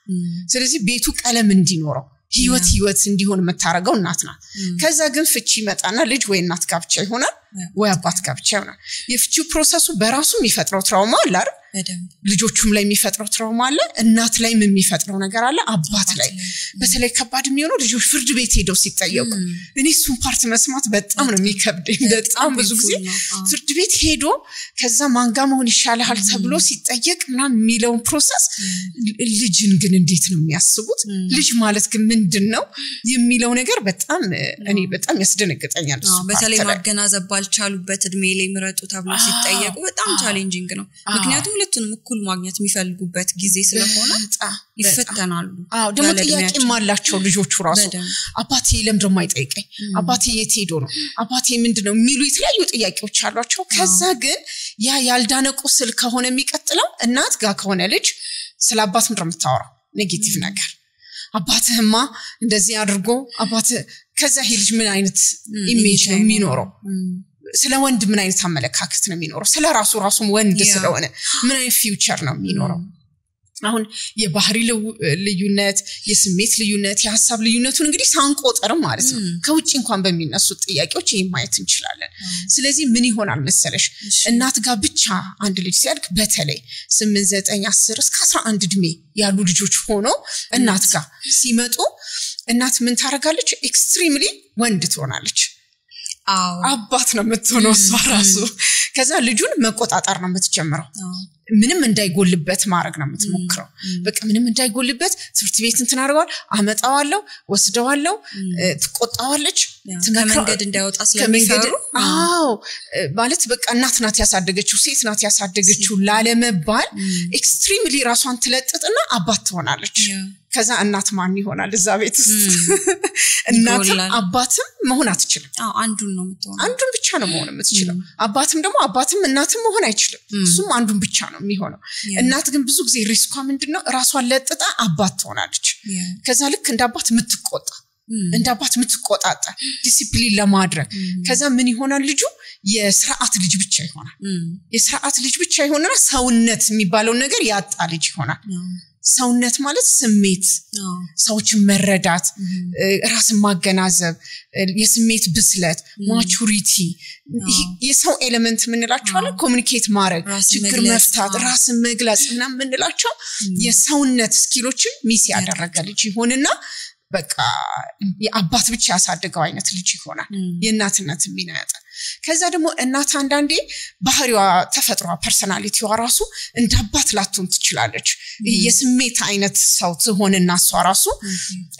Speaker 1: ስለዚህ ቤቱ ቀለም እንዲኖረው ህይወት እንዲሆን መታረገው እናት ናት ከዛ ግን ፍቺ መጣና ልጅ ወይ እናት ጋር ብቻ ይሆናል ወይ አባት ጋር ብቻ ይሆናል የፍቺው ፕሮሰሱ በራሱ የሚፈጥረው ትራውማ አለ አይደል ልጆቹም ላይ የሚፈጥረው ትራውማ አለ እናት ላይም የሚፈጥረው ነገር አለ አባት ላይ በተለይ ከባድ የሚሆነው ልጆች ፍርድ ቤት ሄደው ሲጠየቁ እኔ እሱን ፓርት መስማት በጣም ነው የሚከብደኝ በጣም ብዙ ጊዜ ፍርድ ቤት ሄዶ ከዛ ማንጋ መሆን ይሻላል ተብሎ ሲጠየቅ ምናምን የሚለውን ፕሮሰስ ልጅን ግን እንዴት ነው የሚያስቡት ልጅ ማለት ግን ምንድነው የሚለው ነገር በጣም እኔ በጣም ያስደነግጠኛል
Speaker 3: በተለይ ማገናዘብ ባልቻሉበት እድሜ ላይ ምረጡ ተብሎ ሲጠየቁ በጣም ቻሌንጂንግ ነው ምክንያቱም ሁለቱንም እኩል ማግኘት የሚፈልጉበት ጊዜ ስለሆነ ይፈተናሉ
Speaker 1: ደግሞ ጥያቄም አላቸው ልጆቹ ራሱ አባቴ ለምንድነው የማይጠይቀኝ አባቴ የት ሄዶ ነው አባቴ ምንድነው የሚሉ የተለያዩ ጥያቄዎች አሏቸው ከዛ ግን ያ ያልዳነቁ ስል ከሆነ የሚቀጥለው እናት ጋር ከሆነ ልጅ ስለ አባት ምንድነው የምታወራው ኔጌቲቭ ነገር አባትህማ እንደዚህ አድርጎ አባት ከዛ ልጅ ምን አይነት ኢሜጅ ነው የሚኖረው ስለ ወንድ ምን አይነት አመለካከት ነው የሚኖረው ስለ ራሱም ወንድ ስለሆነ ምን አይነት ፊውቸር ነው የሚኖረው አሁን የባህሪ ልዩነት የስሜት ልዩነት የሐሳብ ልዩነቱን እንግዲህ ሳንቆጥር ማለት ነው ከውጪ እንኳን በሚነሱ ጥያቄዎች ይሄን ማየት እንችላለን ስለዚህ ምን ይሆናል መሰለሽ እናት ጋር ብቻ አንድ ልጅ ሲያድግ በተለይ 8 9 10 እስከ 11 እድሜ ያሉ ልጆች ሆኖ እናት ጋር ሲመጡ እናት ምን ታረጋለች ኤክስትሪምሊ ወንድ ትሆናለች አባት ነው የምትሆነው እሷ ራሱ ከዛ ልጁን መቆጣጣር ነው የምትጀምረው ምንም እንዳይጎልበት ማድረግ ነው የምትሞክረው በቃ ምንም እንዳይጎልበት ትምህርት ቤት እንትን አድርጓል አመጣዋለሁ ወስደዋለሁ ትቆጣዋለች
Speaker 3: ከመንገድ እንዳይወጣ ስለሚፈሩ
Speaker 1: ማለት በቃ እናት ናት ያሳደገችው ሴት ናት ያሳደገችው ላለመባል ኤክስትሪምሊ ራሷን ትለጥጥና አባት ትሆናለች ከዛ እናት ማን ይሆናል እዛ ቤት ውስጥ እናት አባትም መሆን አትችልም
Speaker 3: አንዱን ነው የምትሆነው
Speaker 1: አንዱን ብቻ ነው መሆን የምትችለው አባትም ደግሞ አባትም እናትም መሆን አይችልም እሱም አንዱን ብቻ ነው የሚሆነው እናት ግን ብዙ ጊዜ ሪስኳ ምንድነው ራሷን ለጥጣ አባት ትሆናለች ከዛ ልክ እንደ አባት የምትቆጣ እንደ አባት የምትቆጣጣ ዲሲፕሊን ለማድረግ ከዛ ምን ይሆናል ልጁ የሥርዓት ልጅ ብቻ ይሆናል የሥርዓት ልጅ ብቻ ይሆንና ሰውነት የሚባለው ነገር ያጣ ልጅ ይሆናል ሰውነት ማለት ስሜት ሰዎችን መረዳት ራስን ማገናዘብ የስሜት ብስለት ማቹሪቲ የሰው ኤሌመንት ምንላቸው አለ ኮሙኒኬት ማድረግ ችግር መፍታት ራስን መግለጽ እና ምንላቸው የሰውነት ስኪሎችን ሚስ ያደረገ ልጅ ይሆንና በቃ የአባት ብቻ ያሳደገው አይነት ልጅ ይሆናል የእናትነት ሚናያጣ ከዛ ደግሞ እናት አንዳንዴ ባህሪዋ ተፈጥሯ ፐርሰናሊቲዋ ራሱ እንደ አባት ላትሆን ትችላለች የስሜት አይነት ሰው ትሆንና እሷ ራሱ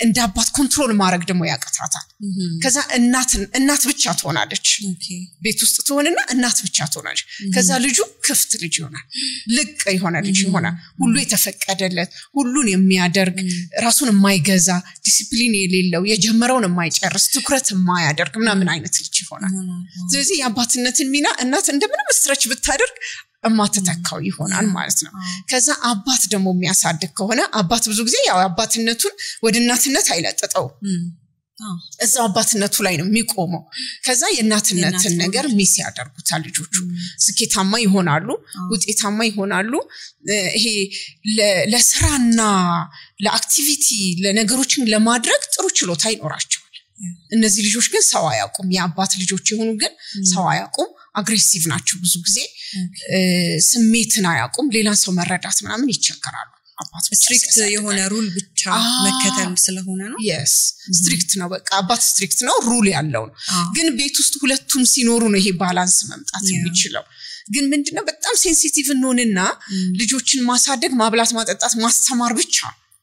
Speaker 1: እንደ አባት ኮንትሮል ማድረግ ደግሞ ያቀታታል ከዛ እናት ብቻ ትሆናለች ቤት ውስጥ ትሆንና እናት ብቻ ትሆናለች ከዛ ልጁ ክፍት ልጅ ይሆናል ልቅ የሆነ ልጅ ይሆናል ሁሉ የተፈቀደለት ሁሉን የሚያደርግ ራሱን የማይገዛ ዲሲፕሊን የሌለው የጀመረውን የማይጨርስ ትኩረት የማያደርግ ምናምን አይነት ልጅ ይሆናል ስለዚህ የአባትነትን ሚና እናት እንደምንም ስትረች ብታደርግ እማተተካው ይሆናል ማለት ነው ከዛ አባት ደግሞ የሚያሳድግ ከሆነ አባት ብዙ ጊዜ ያው አባትነቱን ወደ እናትነት አይለጥጠው እዛው አባትነቱ ላይ ነው የሚቆመው ከዛ የእናትነትን ነገር ሚስ ያደርጉታል ልጆቹ ስኬታማ ይሆናሉ ውጤታማ ይሆናሉ ይሄ ለስራና ለአክቲቪቲ ለነገሮችን ለማድረግ ጥሩ ችሎታ ይኖራቸዋል እነዚህ ልጆች ግን ሰው አያውቁም የአባት ልጆች የሆኑ ግን ሰው አያውቁም አግሬሲቭ ናቸው ብዙ ጊዜ ስሜትን አያውቁም ሌላ ሰው መረዳት ምናምን ይቸገራሉ አባት
Speaker 3: ስትሪክት የሆነ ሩል ብቻ መከተል ስለሆነ ነው
Speaker 1: yes ስትሪክት ነው በቃ አባት ስትሪክት ነው ሩል ያለው ነው ግን ቤት ውስጥ ሁለቱም ሲኖሩ ነው ይሄ ባላንስ መምጣት የሚችለው ግን ምንድነው በጣም ሴንሲቲቭ እንሆንና ልጆችን ማሳደግ ማብላት ማጠጣት ማስተማር ብቻ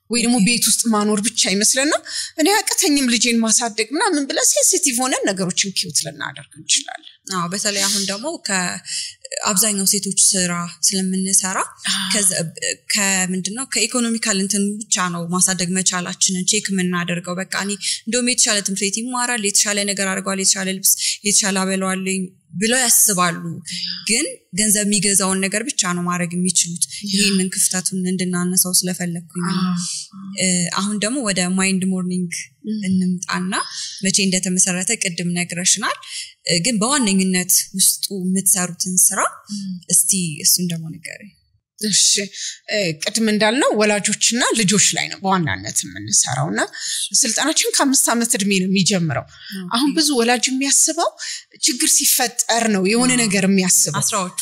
Speaker 1: ወይ ደግሞ ቤት ውስጥ ማኖር ብቻ ይመስለና እኔ አቀተኝም ልጄን ማሳደግ ምናምን ብለ ሴንሲቲቭ ሆነን ነገሮችን ኪዩት ልናደርግ እንችላለን
Speaker 3: በተለይ አሁን ደግሞ ከአብዛኛው ሴቶች ስራ ስለምንሰራ ከምንድነው ከኢኮኖሚካል እንትን ብቻ ነው ማሳደግ መቻላችንን ቼክ የምናደርገው በቃ እኔ እንደውም የተሻለ ትምህርት ቤት ይማራል የተሻለ ነገር አድርጓል የተሻለ ልብስ የተሻለ አበላዋለኝ ብለው ያስባሉ ግን ገንዘብ የሚገዛውን ነገር ብቻ ነው ማድረግ የሚችሉት ይሄንን ክፍተቱን እንድናነሳው ስለፈለኩኝ አሁን ደግሞ ወደ ማይንድ ሞርኒንግ እንምጣና መቼ እንደተመሰረተ ቅድም ነግረሽናል ግን በዋነኝነት ውስጡ የምትሰሩትን ስራ እስቲ እሱን ደግሞ ንገሪኝ
Speaker 1: እሺ ቅድም እንዳልነው ወላጆችና ልጆች ላይ ነው በዋናነት የምንሰራውና ስልጣናችን ከ5 ዓመት እድሜ ነው የሚጀምረው አሁን ብዙ ወላጅ የሚያስበው ችግር ሲፈጠር ነው የሆነ ነገር የሚያስበው አስራዎች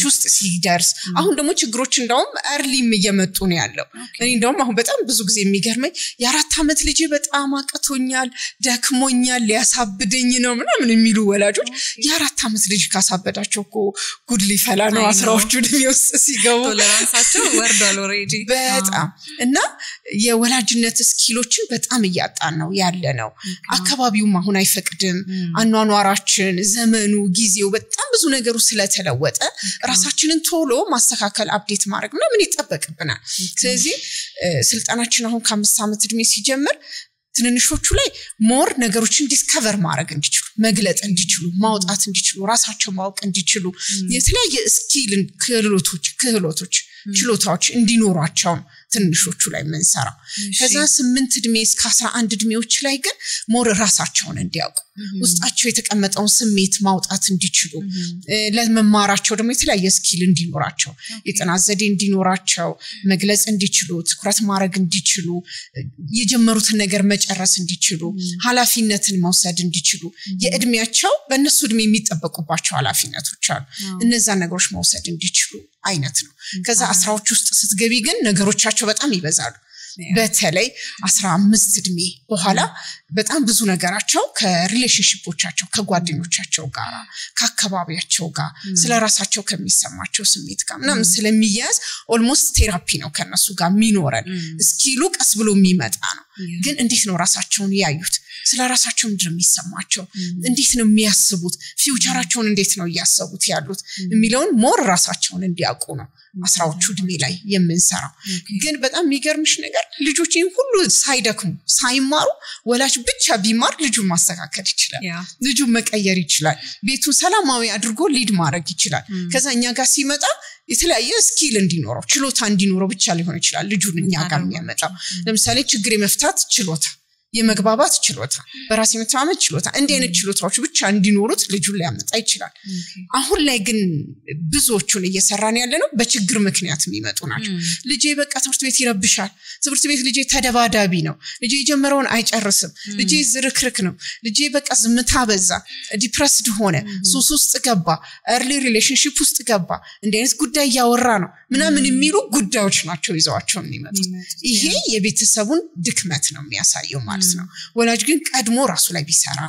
Speaker 1: ውስጥ ሲደርስ አሁን ደግሞ ችግሮች እንደውም early እየመጡ ነው ያለው እኔ እንደውም አሁን በጣም ብዙ ጊዜ የሚገርመኝ የ4 ዓመት ልጅ በጣም አቅቶኛል ደክሞኛል ሊያሳብደኝ ነው ምናምን የሚሉ ወላጆች የ4 ዓመት ልጅ ካሳበዳቸው እኮ ጉድ ሊፈላ ነው አስራዎቹ እድሜ ውስጥ ሲገቡ
Speaker 3: ቶለራንሳቸው ወርዷል ኦሬዲ
Speaker 1: በጣም እና የወላጅነት ስኪሎችን በጣም እያጣን ነው ያለ ነው አካባቢውም አሁን አይፈቅድም አኗኗራችን ዘመኑ ጊዜው በጣም ብዙ ነገሩ ስለተለወጠ ራሳችንን ቶሎ ማስተካከል አፕዴት ማድረግ ነው ምን ይጠበቅብናል ስለዚህ ስልጣናችን አሁን ከ5 ዓመት እድሜ ሲጀምር ትንንሾቹ ላይ ሞር ነገሮችን ዲስከቨር ማድረግ እንዲችሉ መግለጥ እንዲችሉ ማውጣት እንዲችሉ ራሳቸው ማወቅ እንዲችሉ የተለያየ ስኪል ክህሎቶች ችሎታዎች እንዲኖራቸው ትንንሾቹ ላይ መንሰራ ከዛ 8 እድሜ እስከ 11 እድሜዎች ላይ ግን ሞር ራሳቸውን እንዲያውቁ ውስጣቸው የተቀመጠውን ስሜት ማውጣት እንዲችሉ ለመማራቸው ደግሞ የተለያየ ስኪል እንዲኖራቸው የጥናት ዘዴ እንዲኖራቸው መግለጽ እንዲችሉ ትኩረት ማድረግ እንዲችሉ የጀመሩትን ነገር መጨረስ እንዲችሉ ኃላፊነትን መውሰድ እንዲችሉ የእድሜያቸው በእነሱ እድሜ የሚጠበቁባቸው ኃላፊነቶች አሉ እነዛ ነገሮች መውሰድ እንዲችሉ አይነት ነው ከዛ 10ዎች ውስጥ ስትገቢ ግን ነገሮቻቸው በጣም ይበዛሉ በተለይ 15 እድሜ በኋላ በጣም ብዙ ነገራቸው ከሪሌሽንሺፖቻቸው ከጓደኞቻቸው ጋር ከአካባቢያቸው ጋር ስለራሳቸው ከሚሰማቸው ስሜት ጋር ምናምን ስለሚያዝ ኦልሞስት ቴራፒ ነው ከነሱ ጋር የሚኖረን ስኪሉ ቀስ ብሎ የሚመጣ ነው ግን እንዴት ነው ራሳቸውን ያዩት ስለራሳቸው ምንድነው የሚሰማቸው እንዴት ነው የሚያስቡት ፊውቸራቸውን እንዴት ነው ያያሰቡት ያሉት የሚለውን ሞር ራሳቸውን እንዲያውቁ ነው 10ዎቹ እድሜ ላይ የምንሰራው ግን በጣም የሚገርምሽ ነገር ልጆች ሁሉ ሳይደክሙ ሳይማሩ ወላጅ ብቻ ቢማር ልጁን ማስተካከል ይችላል ልጁን መቀየር ይችላል ቤቱን ሰላማዊ አድርጎ ሊድ ማድረግ ይችላል ከዛ እኛ ጋር ሲመጣ የተለያየ ስኪል እንዲኖረው ችሎታ እንዲኖረው ብቻ ሊሆን ይችላል ልጁን እኛ ጋር የሚያመጣው ለምሳሌ ችግር የመፍታት ችሎታ የመግባባት ችሎታ በራስ የመተማመን ችሎታ እንዲህ አይነት ችሎታዎች ብቻ እንዲኖሩት ልጁን ሊያመጣ ይችላል አሁን ላይ ግን ብዙዎቹን እየሰራን ያለነው በችግር ምክንያት የሚመጡ ናቸው ልጄ በቃ ትምህርት ቤት ይረብሻል ትምህርት ቤት ልጄ ተደባዳቢ ነው ልጄ የጀመረውን አይጨርስም ልጄ ዝርክርክ ነው ልጄ በቃ ዝምታ በዛ ዲፕረስድ ሆነ ሱስ ውስጥ ገባ early relationship ውስጥ ገባ እንዲህ አይነት ጉዳይ ያወራ ነው ምናምን የሚሉ ጉዳዮች ናቸው ይዘዋቸው የሚመጡት ይሄ የቤተሰቡን ድክመት ነው የሚያሳየው ማለት ነው ወላጅ ግን ቀድሞ ራሱ ላይ ቢሰራ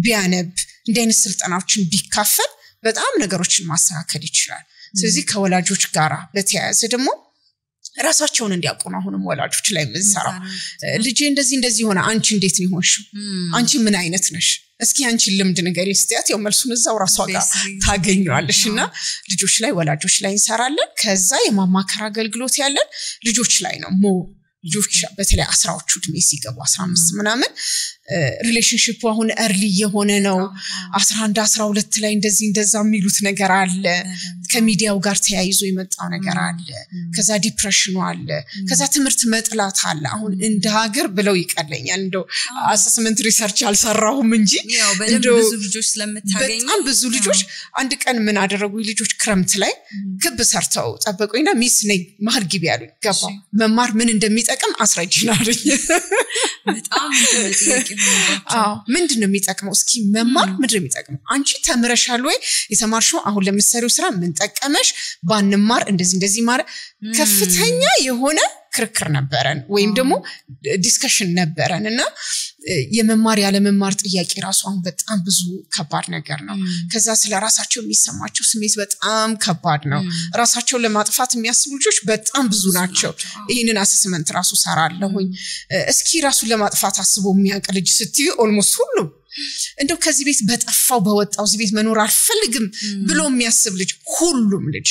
Speaker 1: ቢያነብ እንዲህ አይነት ስልጣናዎችን ቢካፈል በጣም ነገሮችን ማስተካከል ይችላል ስለዚህ ከወላጆች ጋር በተያያዘ ደግሞ ራሳቸውን እንዲያውቁ ነው አሁንም ወላጆች ላይ ምንሰራው ልጄ እንደዚህ ሆነ አንቺ እንዴት ነው ሆንሽው አንቺ ምን አይነት ነሽ እስኪ አንቺ ልምድ ንገሪ እስቲያት ያው መልሱን እዛው ራሷ ጋር ታገኘዋለሽና ልጆች ላይ ወላጆች ላይ እንሰራለን ከዛ የማማከር አገልግሎት ያለን ልጆች ላይ ነው ልጆች በተለይ 10ዎቹ እድሜ ሲገቡ 15 ምናምን ሪሌሽንሺፑ አሁን early የሆነ ነው 11 12 ላይ እንደዛ የሚሉት ነገር አለ ከሚዲያው ጋር ተያይዞ የመጣው ነገር አለ ከዛ ዲፕሬሽኑ አለ ከዛ ትምህርት መጥላት አለ አሁን እንደ ሀገር ብለው ይቀለኛል እንደው አሰስመንት ሪሰርች አልሰራሁም እንጂ
Speaker 3: ያው በደንብ ብዙ ልጆች ስለምታገኙ
Speaker 1: በጣም ብዙ ልጆች አንድ ቀን ምን አደረጉ ልጆች ክረምት ላይ ክብ ሰርተው ጠበቁኝና ሚስ ነይ መሀል ግቢ ያሉኝ ገባ መማር ምን እንደሚጠቅም አስረጅናለኝ
Speaker 3: በጣም ጥያቄ
Speaker 1: ምንድነው የሚጠቅመው እስኪ መማር ምንድነው የሚጠቅመው አንቺ ተምረሻል ወይ የተማርሽው አሁን ለምሳሌው ስራ ምን ጠቀመሽ ባንማር እንደዚህ ማለት ከፍተኛ የሆነ ክርክር ነበረን ወይም ደግሞ ዲስከሽን ነበረንና የመማር ያለ መማር ጥያቄ ራሱ አሁን በጣም ብዙ ከባድ ነገር ነው ከዛ ስለራሳቸው የሚሰማቸው ስሜት በጣም ከባድ ነው ራሳቸው ለማጥፋት የሚያስቡ ልጆች በጣም ብዙ ናቸው ይሄንን አሰስመንት ራሱ ሰራለሁኝ እስኪ ራሱ ለማጥፋት አስቦ የሚያውቅ ልጅ ስትዩ ኦልሞስት ሁሉ እንደው ከዚህ ቤት በጠፋው በወጣው እዚህ ቤት መኖር አልፈልግም ብሎ የሚያስብ ልጅ ሁሉም ልጅ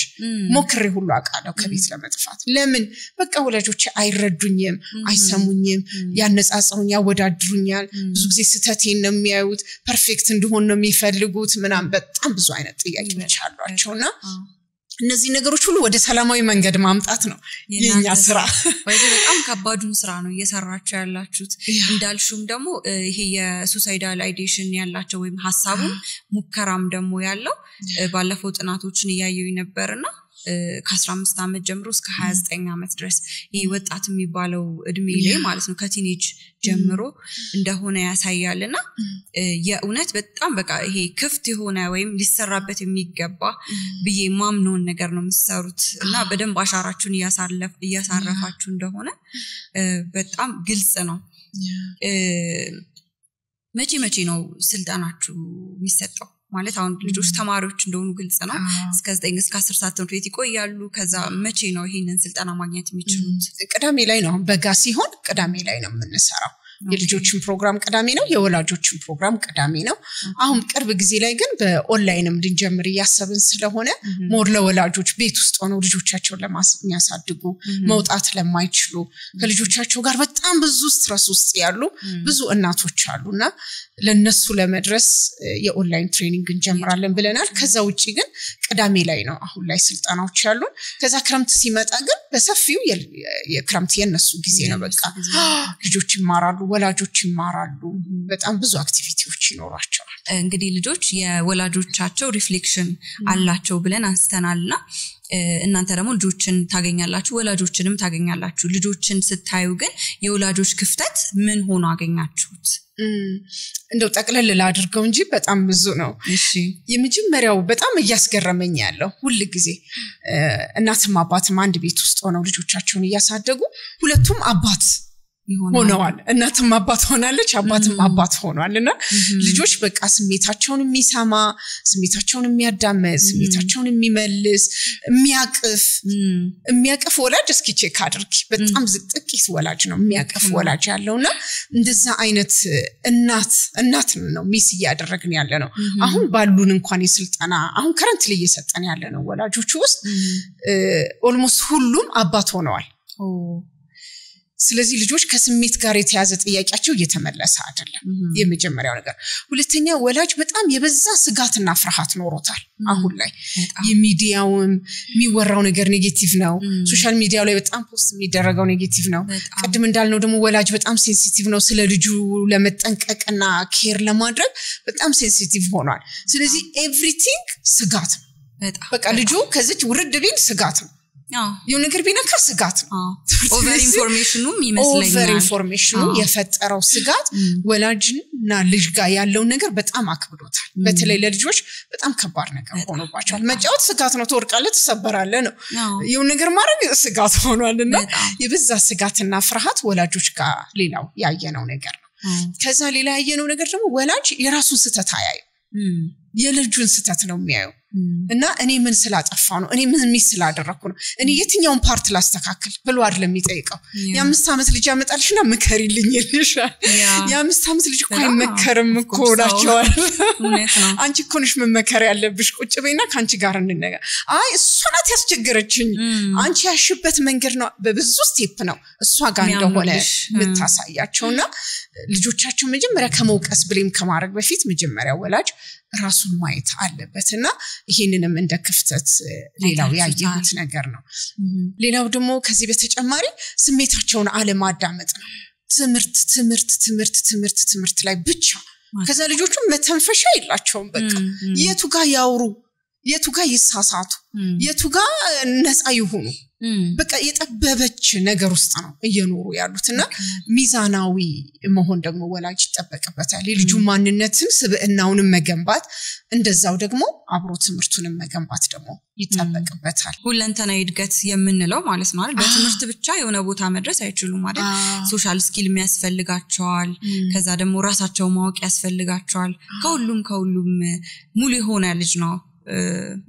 Speaker 1: ሞክሬ ሁሉ አቃለው ከቤት ለመጥፋት ለምን በቃ ወላጆቼ አይረዱኝም አይሰሙኝም ያነጻጽሩኝ ያወዳድሩኛል ብዙ ጊዜ ስተቴን ነው የሚያዩት ፐርፌክት እንደሆነ ነው የሚፈልጉት ምናም በጣም ብዙ አይነት ጥያቄዎች አሏቸውና እነዚህ ነገሮች ሁሉ ወደ ሰላማዊ መንገድ ማምጣት ነው የኛ ስራ
Speaker 3: በጣም ከባዱን ስራ ነው እየሰራችሁ ያላችሁት እንዳልሹም ደግሞ ይሄ የሱሳይዳል አይዲሽን ያላቸው ወይም ሐሳቡ ሙከራም ደግሞ ያለው ባለፈው ጥናቶችን ያያየው ነበርና ከ15 ዓመት ጀምሮ እስከ 29 ዓመት ድረስ ይሄ ወጣት የሚባለው እድሜ ላይ ማለት ነው ከቲኔጅ ጀምሮ እንደሆነ ያሳያልና የእውነት በጣም በቃ ይሄ ክፍት የሆነ ወይም ሊሰራበት የሚገባ በየ ማምኖን ነገር ነው የምትሰሩት እና በደንብ አሻራችሁን እያሳረፋችሁ እንደሆነ በጣም ግልጽ ነው መቼ ነው ስልጣናችሁ የሚሰጠው ማለት አሁን ልጆች ተማሪዎች እንደሆኑ ግልጽ ነው እስከ 9 እስከ 10 ሰዓት ትምህርት ቤት ይቆያሉ ከዛ መቼ ነው ይሄንን ስልጠና ማግኘት የሚችሉት
Speaker 1: ቅዳሜ ላይ ነው በጋ ሲሆን ቅዳሜ ላይ ነው የምንሰራው የልጆችን ፕሮግራም ቅዳሜ ነው የወላጆችን ፕሮግራም ቅዳሜ ነው አሁን ቅርብ ጊዜ ላይ ግን በኦንላይንም እንድንጀምር ያሰብን ስለሆነ ሞር ለወላጆች ቤት ውስጥ ሆነው ልጆቻቸውን ለማሳደጉ መውጣት ለማይችሉ ከልጆቻቸው ጋር በጣም ብዙ ስትረስ ውስጥ ያሉ ብዙ እናቶች አሉና ለነሱ ለመድረስ የኦንላይን ትሬኒንግ እንጀምራለን ብለናል ከዛ ውጪ ግን ቅዳሜ ላይ ነው አሁን ላይ ስልጣናዎች ያሉን ከዛ ክረምት ሲመጣ ግን በሰፊው የክረምት የነሱ ጊዜ ነው በቃ ልጆች ይማራሉ ወላጆች ይማራሉ በጣም ብዙ አክቲቪቲዎች ይኖራቸዋል
Speaker 3: እንግዲህ ልጆች የወላጆቻቸው ሪፍሌክሽን አላቸው ብለን አንስተናልና እናንተ ደግሞ ልጆችን ታገኛላችሁ ወላጆችንም ታገኛላችሁ ልጆችን ስታዩ ግን የወላጆች ክፍተት ምን ሆኖ አገኛችሁት
Speaker 1: እንደው ጠቅለል ላድርገው እንጂ በጣም ብዙ ነው
Speaker 3: እሺ
Speaker 1: የመጀመሪያው በጣም እያስገረመኝ ያለው ሁሉ ጊዜ እናትም አባትም አንድ ቤት ውስጥ ሆነው ልጆቻቸውን እያሳደጉ ሁለቱም አባት ሆነዋል እናትም አባት ሆናለች አባትም አባት ሆኗልና ልጆች በቃ ስሜታቸውን የሚሰማ ስሜታቸውን የሚያዳምጥ ስሜታቸውን የሚመልስ የሚያቅፍ ወላጅ እስኪ ቼክ አድርጊ በጣም ጥቂት ወላጅ ነው የሚያቅፍ ወላጅ ያለውና እንደዛ አይነት እናት ነው ሚስ እያደረግን ያለ ነው አሁን ባሉን እንኳን የስልጣና አሁን ከረንትሊ እየሰጠን ያለ ነው ወላጆች ውስጥ ኦልሞስት ሁሉም አባት ሆነዋል ስለዚህ ልጆች ከስሜት ጋር የተያዘ ጥያቄያቸው እየተመለሰ አይደለም የመጀመሪያው ነገር ሁለተኛ ወላጅ በጣም የበዛ ስጋትና ፍርሃት ኖሮታል አሁን ላይ የሚዲያውም የሚወራው ነገር ኔጌቲቭ ነው ሶሻል ሚዲያው ላይ በጣም ፖስት የሚደረገው ኔጌቲቭ ነው ቀድም እንዳልነው ደግሞ ወላጅ በጣም ሴንሲቲቭ ነው ስለ ልጁ ለመጠንቀቅና ኬር ለማድረግ በጣም ሴንሲቲቭ ሆኗል ስለዚህ ኤቭሪቲንግ ስጋት በቃ ልጁ ከዚህ ውርድ ቢል ስጋት ነው የሆነ ነገር ቢነካ ስጋት
Speaker 3: ኦቨር ኢንፎርሜሽኑም ይመስለኛል
Speaker 1: ኦቨር ኢንፎርሜሽኑ የፈጠረው ስጋት ወላጅና ልጅ ጋር ያለው ነገር በጣም አክብዶታል በተለይ ለልጆች በጣም ከባድ ነገር ሆኖባቸዋል መጫወት ስጋት ነው ተወርቃለህ ተሰበራለህ ነው የሆነ ነገር ማድረግ ስጋት ሆኗልና የበዛ ስጋትና ፍርሃት ወላጆች ጋር ሌላው ያየነው ነገር ነው ከዛ ሌላ ያየነው ነገር ደግሞ ወላጅ የራሱን ስተት አያዩ የልጁን ስተት ነው የሚያዩ እና እኔ ምን ስላጠፋው ነው እኔ ምን ሚስ ስላደረኩ ነው እኔ የትኛውን ፓርት ላስተካክል ብሎ አይደለም የሚጠይቀው የ5 ዓመት ልጅ ያመጣልሽና ምከሪልኝ ይልሻል የ5 ዓመት ልጅ እኮ አይመከርም እኮ ዳቸዋል አንቺ እኮ ነሽ መመከር ያለብሽ ቁጭ በይና ካንቺ ጋር እንነጋ አይ እሷ ናት ያስቸገረችኝ አንቺ ያሽበት መንገድ ነው በብዙ ስቴፕ ነው እሷ ጋር እንደሆነ ምታሳያቸውና ልጆቻቸው መጀመሪያ ከመውቀስ ብሌም ከማድረግ በፊት መጀመሪያ ወላጅ ራሱን ማየት አለበትና ይሄንንም እንደ ክፍተት ሌላው ያየሁት ነገር ነው ሌላው ደግሞ ከዚህ በተጨማሪ ስሜታቸውን አለማዳመጥ ነው ትምህርት ላይ ብቻ ከዛ ልጆቹ መተንፈሻ የላቸውም በቃ የቱ ጋር ያውሩ የቱ ጋር ይሳሳቱ የቱ ጋር ነፃ ይሁኑ በቃ የጠበበች ነገር ውስጥ ነው እየኖሩ ያሉትና ሚዛናዊ መሆን ደግሞ ወላጅ ይጠበቅበታል የልጁ ማንነትን ስብዕናውንም መገንባት እንደዛው ደግሞ አብሮ ትምህርቱንም መገንባት ደግሞ ይጠበቅበታል
Speaker 3: ሁለንተናዊ እድገት የምንለው ማለት ነው አይደል በትምህርት ብቻ የሆነ ቦታ መድረስ አይችሉም አይደል ሶሻል ስኪል የሚያስፈልጋቸዋል ከዛ ደግሞ ራሳቸው ማወቅ ያስፈልጋቸዋል ከሁሉም ሙሉ የሆነ ልጅ ነው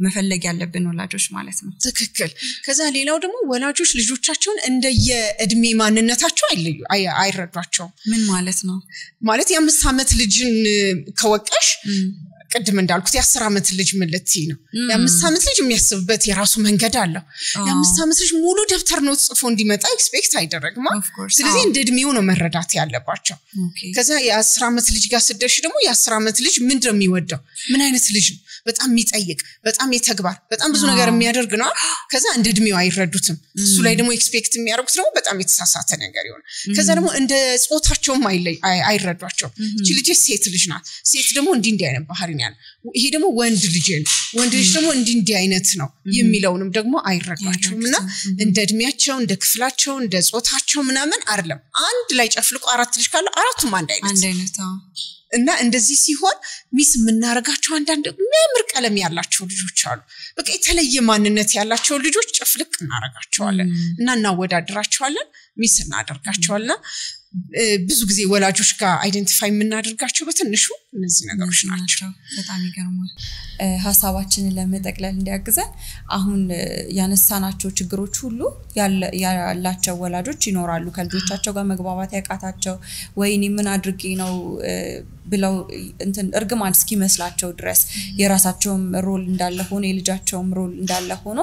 Speaker 3: መፈለግ ያለብን ወላጆች ማለት ነው
Speaker 1: ትክክል ከዛ ሌላው ደግሞ ወላጆች ልጆቻቸውን እንደየእድሜ ማንነታቸው አይረዷቸው
Speaker 3: ምን ማለት ነው
Speaker 1: ማለት የ5 ዓመት ልጅን ከወቀሽ ቅድም እንዳልኩት የ10 ዓመት ልጅ ምልቲ ነው የ5 ዓመት ልጅ የሚያስብበት የራሱ መንገድ አለው የ5 ዓመት ልጅ ሙሉ ደብተር ነው ጽፎ እንዲመጣ ኤክስፔክት አይደረግማ ስለዚህ እንደ እድሜው ነው መረዳት ያለባቸው ከዛ የ10 ዓመት ልጅ ጋር ስደርሽ ደግሞ የ10 ዓመት ልጅ ምንድነው የሚወደው ምን አይነት ልጅ ነው በጣም የሚጠይቅ በጣም የተግባር በጣም ብዙ ነገር የሚያደርግ ነው ከዛ እንደ እድሜው አይረዱትም እሱ ላይ ደግሞ ኤክስፔክት የሚያደርጉት ደግሞ በጣም የተሳሳተ ነገር ይሆን ከዛ ደግሞ እንደ ጾታቸውም አይረዷቸው እቺ ልጅ ሴት ልጅ ናት ሴት ደግሞ እንዲህ አይነት ባህሪ ነው ይሄ ደግሞ ወንድ ልጅ ደግሞ እንዲህ አይነት ነው የሚለውንም ደግሞ አይረዷቸውምና እንደ እድሜያቸው እንደ ክፍላቸው እንደ ጾታቸው ምናምን አይደለም አንድ ላይ ጨፍልቆ 4 ልጅ ካለ አራቱም አንድ አይነት እና እንደዚህ ሲሆን ሚስ ምናረጋቸው አንዳንድ የሚያምር ቀለም ያላቸው ልጆች አሉ በቃ የተለየ ማንነት ያላቸው ልጆች ጨፍልቅ እናረጋቸዋለን እና እናወዳድራቸዋለን ሚስ እናደርጋቸዋልና ብዙ ጊዜ ወላጆች ጋር አይደንቲፋይ የምናደርጋቸው በትንሹ እነዚህ ነገሮች ናቸው
Speaker 3: በጣም ይገርማል ሐሳባችንን ለመጠቅለል እንዲያግዘን አሁን ያነሳናቸው ችግሮች ሁሉ ያላቸው ወላጆች ይኖራሉ ከልጆቻቸው ጋር መግባባት ያቃታቸው ወይኔ ምን አድርጌ ነው ብለው እንትን እርግማን እስኪመስላቸው ድረስ የራሳቸውም ሮል እንዳለ ሆኖ የልጃቸውም ሮል እንዳለ ሆኖ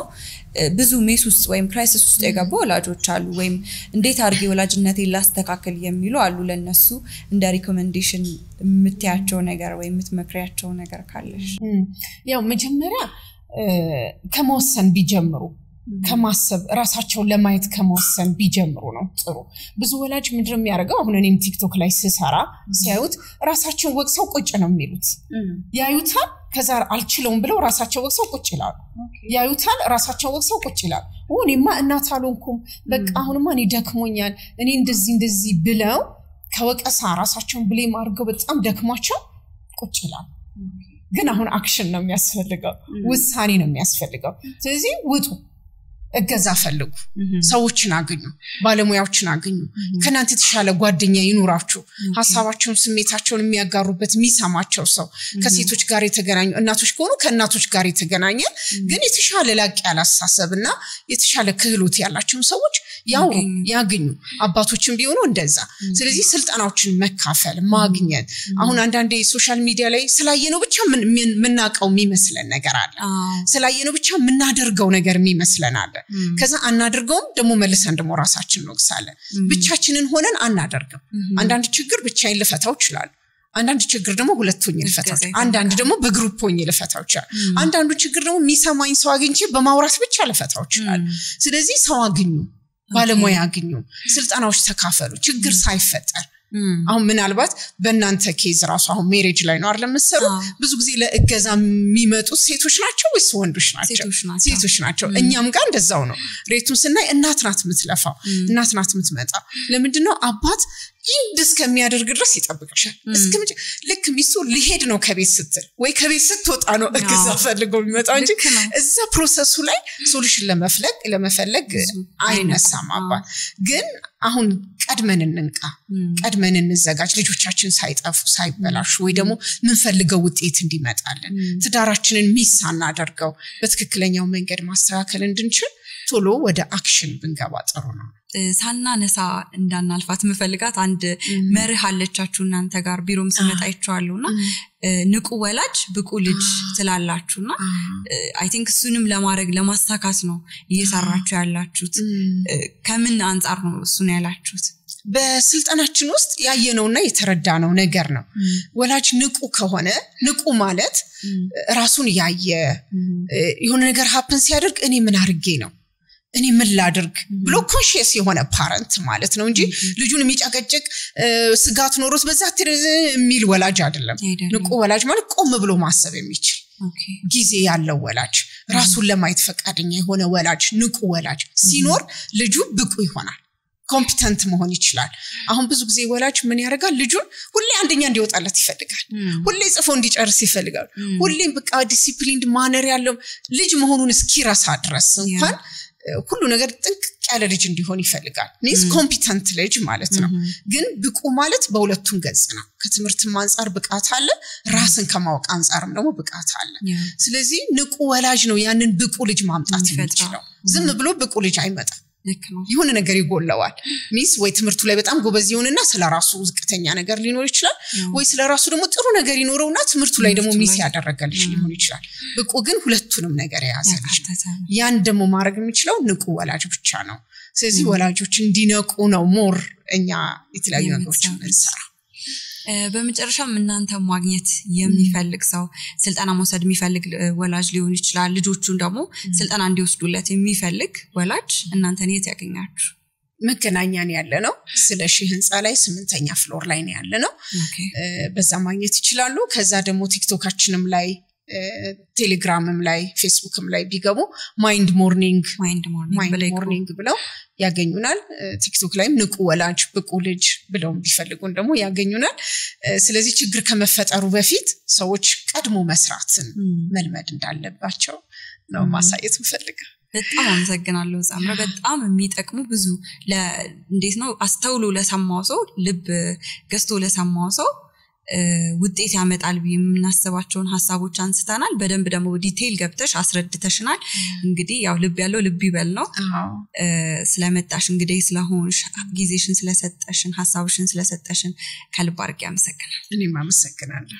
Speaker 3: ብዙ ሜስ ውስጥ ወይም ክራይሲስ ውስጥ የገቡ ወላጆች አሉ ወይም እንዴት አድርጌ ወላጅነቴን ላስተካክል የሚሉ አሉ ለነሱ እንደ ሪኮመንዴሽን የምትያቸው ነገር ወይ የምትመክሪያቸው ነገር ካለሽ
Speaker 1: ያው መጀመሪያ ከመወሰን ቢጀምሩ ከማሰብ ራሳቸውን ለማየት ከመወሰን ቢጀምሩ ነው ጥሩ ብዙ ወላጅ ምንድነው የሚያደርገው አሁን እኔም ቲክቶክ ላይ ስሰራ ሲያዩት ራሳቸውን ወቅሰው ቁጭ ነው የሚሉት ያዩታል ከዛ አልችለውም ብለው ራሳቸው ወቅሰው ቁጭ ይላሉ ያዩታል ራሳቸው ወቅሰው ቁጭ ይላሉ ወኔማ እናት አልሆንኩም በቃ አሁንማ እኔ ደክሞኛል እኔ እንደዚህ ብለው ከወቀሳ ራሳቸውን ብሌም አድርገው በጣም ደክሟቸው ቁጭ ይላሉ ግን አሁን አክሽን ነው የሚያስፈልገው ውሳኔ ነው የሚያስፈልገው ስለዚህ ውጡ እገዛ ፈልጉ ሰዎችን አገኙ ባለሙያዎችን አገኙ ከናንተ ተሻለ ጓደኛ ይኑራችሁ ሐሳባቸውን ስሜታቸውን የሚያጋሩበት የሚሰማቸው ሰው ከሴቶች ጋር የተገናኙ እናቶች ከሆኑ ከእናቶች ጋር የተገናኘ ግን የተሻለ ላቅ ያላሳሰብና የተሻለ ክህሎት ያላቸው ሰዎች ያገኙ አባቶችን ቢሆኑ እንደዛ ስለዚህ ስልጣናዎችን መካፈል ማግኘት አሁን አንዳንዴ ሶሻል ሚዲያ ላይ ስላየነው ብቻ ምናቀው የሚመስለን ነገር አለ ስላየነው ብቻ ምናደርገው ነገር የሚመስለን አለ ከዛ አናደርገውም ደሞ መልሰን ደሞ ራሳችን እንወቅሳለን ብቻችንን ሆነን አናደርግም አንዳንድ ችግር ብቻዬን ልፈታው ይችላል አንዳንድ ችግር ደሞ ሁለቱን ልፈታው አንዳንድ ደሞ በግሩፕ ሆኜ ልፈታው ይችላል አንዳንዱ ችግር ደሞ የሚሰማኝ ሰው አግኝቼ በማውራት ብቻ ልፈታው ይችላል ስለዚህ ሰው አግኙ ባለሙያ አግኙ ስልጣናዎች ተካፈሉ ችግር ሳይፈጠር አሁን ምናልባት በእናንተ ኬዝ ራሱ አሁን ሜሬጅ ላይ ነው አይደል መሰሩ ብዙ ጊዜ ለእገዛ የሚመጡ ሴቶች ናቸው ወይስ ወንዶች ናቸው ሴቶች ናቸው እኛም ጋር እንደዛው ነው ሬቱን ስናይ እናት ናት የምትለፋው እናት ናት የምትመጣ ለምንድነው አባት እንድስ ከሚያደርግ ድረስ ይጠብቅሻል እስከምጭ ልክ ሚስቱ ሊሄድ ነው ከቤት ስትል ወይ ከቤት ስትወጣ ነው እገዛ ፈልገው የሚመጣው እንጂ እዛ ፕሮሰሱ ላይ ሶሉሽን ለመፈለግ አይነሳም አባት ግን አሁን ቀድመን እንንቃ ቀድመን እንዘጋጅ ልጆቻችን ሳይጠፉ ሳይበላሹ ወይ ደግሞ ምን ፈልገው ውጤት እንዲመጣልን ትዳራችንን ሚሳና አድርገው በትክክለኛው መንገድ ማስተካከል እንድንችል ቶሎ ወደ አክሽን ብንገባ ጥሩ ነው
Speaker 3: ሳናነሳ እንዳናልፋት መፈልጋት አንድ መርህ አለቻችሁ እናንተ ጋር ቢሮም ስመጣ ይቻላልና ንቁ ወላጅ ብቁ ልጅ ትላላችሁና አይ ቲንክ እሱንም ለማስተካከል ነው እየሰራችሁ ያላችሁት ከምን አንፃር ነው እሱን ያላችሁት
Speaker 1: በስልጣናችን ውስጥ ያየነውና የተረዳነው ነገር ነው ወላጅ ንቁ ከሆነ ንቁ ማለት ራሱን ያየ የሆነ ነገር ሃፕን ሲያደርግ እኔ ምን አርጌ ነው እኔ ምን ላድርግ ብሎ ኮንሺየስ የሆነ ፓረንት ማለት ነው እንጂ ልጁን የሚጫቀጭቅ ስጋት ኖሮት በዛ የሚል ወላጅ አይደለም ንቁ ወላጅ ማለት ቆም ብሎ ማሰብ የሚችል ጊዜ ያለው ወላጅ ራሱን ለማየት ፈቃደኛ የሆነ ወላጅ ንቁ ወላጅ ሲኖር ልጁ ብቁ ይሆናል ኮምፒተንት መሆን ይችላል አሁን ብዙ ጊዜ ወላጅ ምን ያደርጋል ልጁን ሁሌ አንደኛ እንዲወጣለት ይፈልጋል ሁሌ ጽፎ እንዲጨርስ ይፈልጋል ሁሌም በቃ ዲሲፕሊንድ ማነር ያለው ልጅ መሆኑን እስኪረሳ ድረስ እንኳን ሁሉ ነገር ጥንቅቅ ያለ ልጅ እንዲሆን ይፈልጋል ኒስ ኮምፒተንት ልጅ ማለት ነው ግን ብቁ ማለት በሁለቱም ገጽ ነው ከትምህርትም አንፃር ብቃት አለ ራስን ከማወቅ አንፃርም ደግሞ ብቃት አለ ስለዚህ ንቁ ወላጅ ነው ያንን ብቁ ልጅ ማምጣት የሚችለው ዝም ብሎ ብቁ ልጅ አይመጣም ይሁን ነገር ይጎለዋል ሚስ ወይ ትምህርቱ ላይ በጣም ጎበዝ ይሆንና ስለራሱ ዝቅተኛ ነገር ሊኖር ይችላል ወይ ስለራሱ ደግሞ ጥሩ ነገር ይኖረውና ትምህርቱ ላይ ደግሞ ሚስ ያደረገልሽ ሊሆን ይችላል ብቁ ግን ሁለቱንም ነገር ያዘልሽ ያን ደግሞ ማድረግ የሚችለው ንቁ ወላጅ ብቻ ነው ስለዚህ ወላጆች እንዲነቁ ነው ሞር እኛ የተለያዩ ነገሮችን እንሰራ
Speaker 3: በመጨረሻም እናንተ ማግኘት የሚፈልግ ሰው ስልጣና መውሰድ የሚፈልግ ወላጅ ሊሆን ይችላል ልጆቹን ደግሞ ስልጣና እንዲወስዱለት የሚፈልግ ወላጅ እናንተን የት ያገኛችሁ
Speaker 1: መገናኛን ያለ ነው ስለሺ ህንጻ ላይ 8ኛ ፍሎር ላይ ነው ያለ ነው በዛ ማግኘት ይችላሉ ከዛ ደግሞ ቲክቶካችንም ላይ ቴሌግራምም ላይ ፌስቡክም ላይ ቢገቡ ማይንድ ሞርኒንግ ብለው ያገኙናል ቲክቶክ ላይም ንቁ ወላጅ ብቁ ልጅ ብለው ቢፈልጉን ደግሞ ያገኙናል ስለዚህ ችግር ከመፈጠሩ በፊት ሰዎች ቀድሞ መስራትን መልመድ እንዳለባቸው ነው ማሳየት እንፈልጋለን
Speaker 3: በጣም አመሰግናለሁ ዛምራ በጣም የሚጠቅሙ ብዙ እንዴት ነው አስተውሎ ለሰማው ሰው ልብ ገዝቶ ለሰማው ሰው ውጤት ያመጣል በሚናስባቸውን ሐሳቦች አንስተናል በደንብ ደግሞ ዲቴል ገብተሽ አስረድተሽናል እንግዲህ ያው ልብ ያለው ልብ ይበል ነው ስለመጣሽ እንግዲህ ስለሆንሽ ጊዜሽን ስለሰጠሽን ሐሳብሽን ስለሰጠሽን ከልብ አድርጌ አመሰግናለሁ
Speaker 1: እኔም አመሰግናለሁ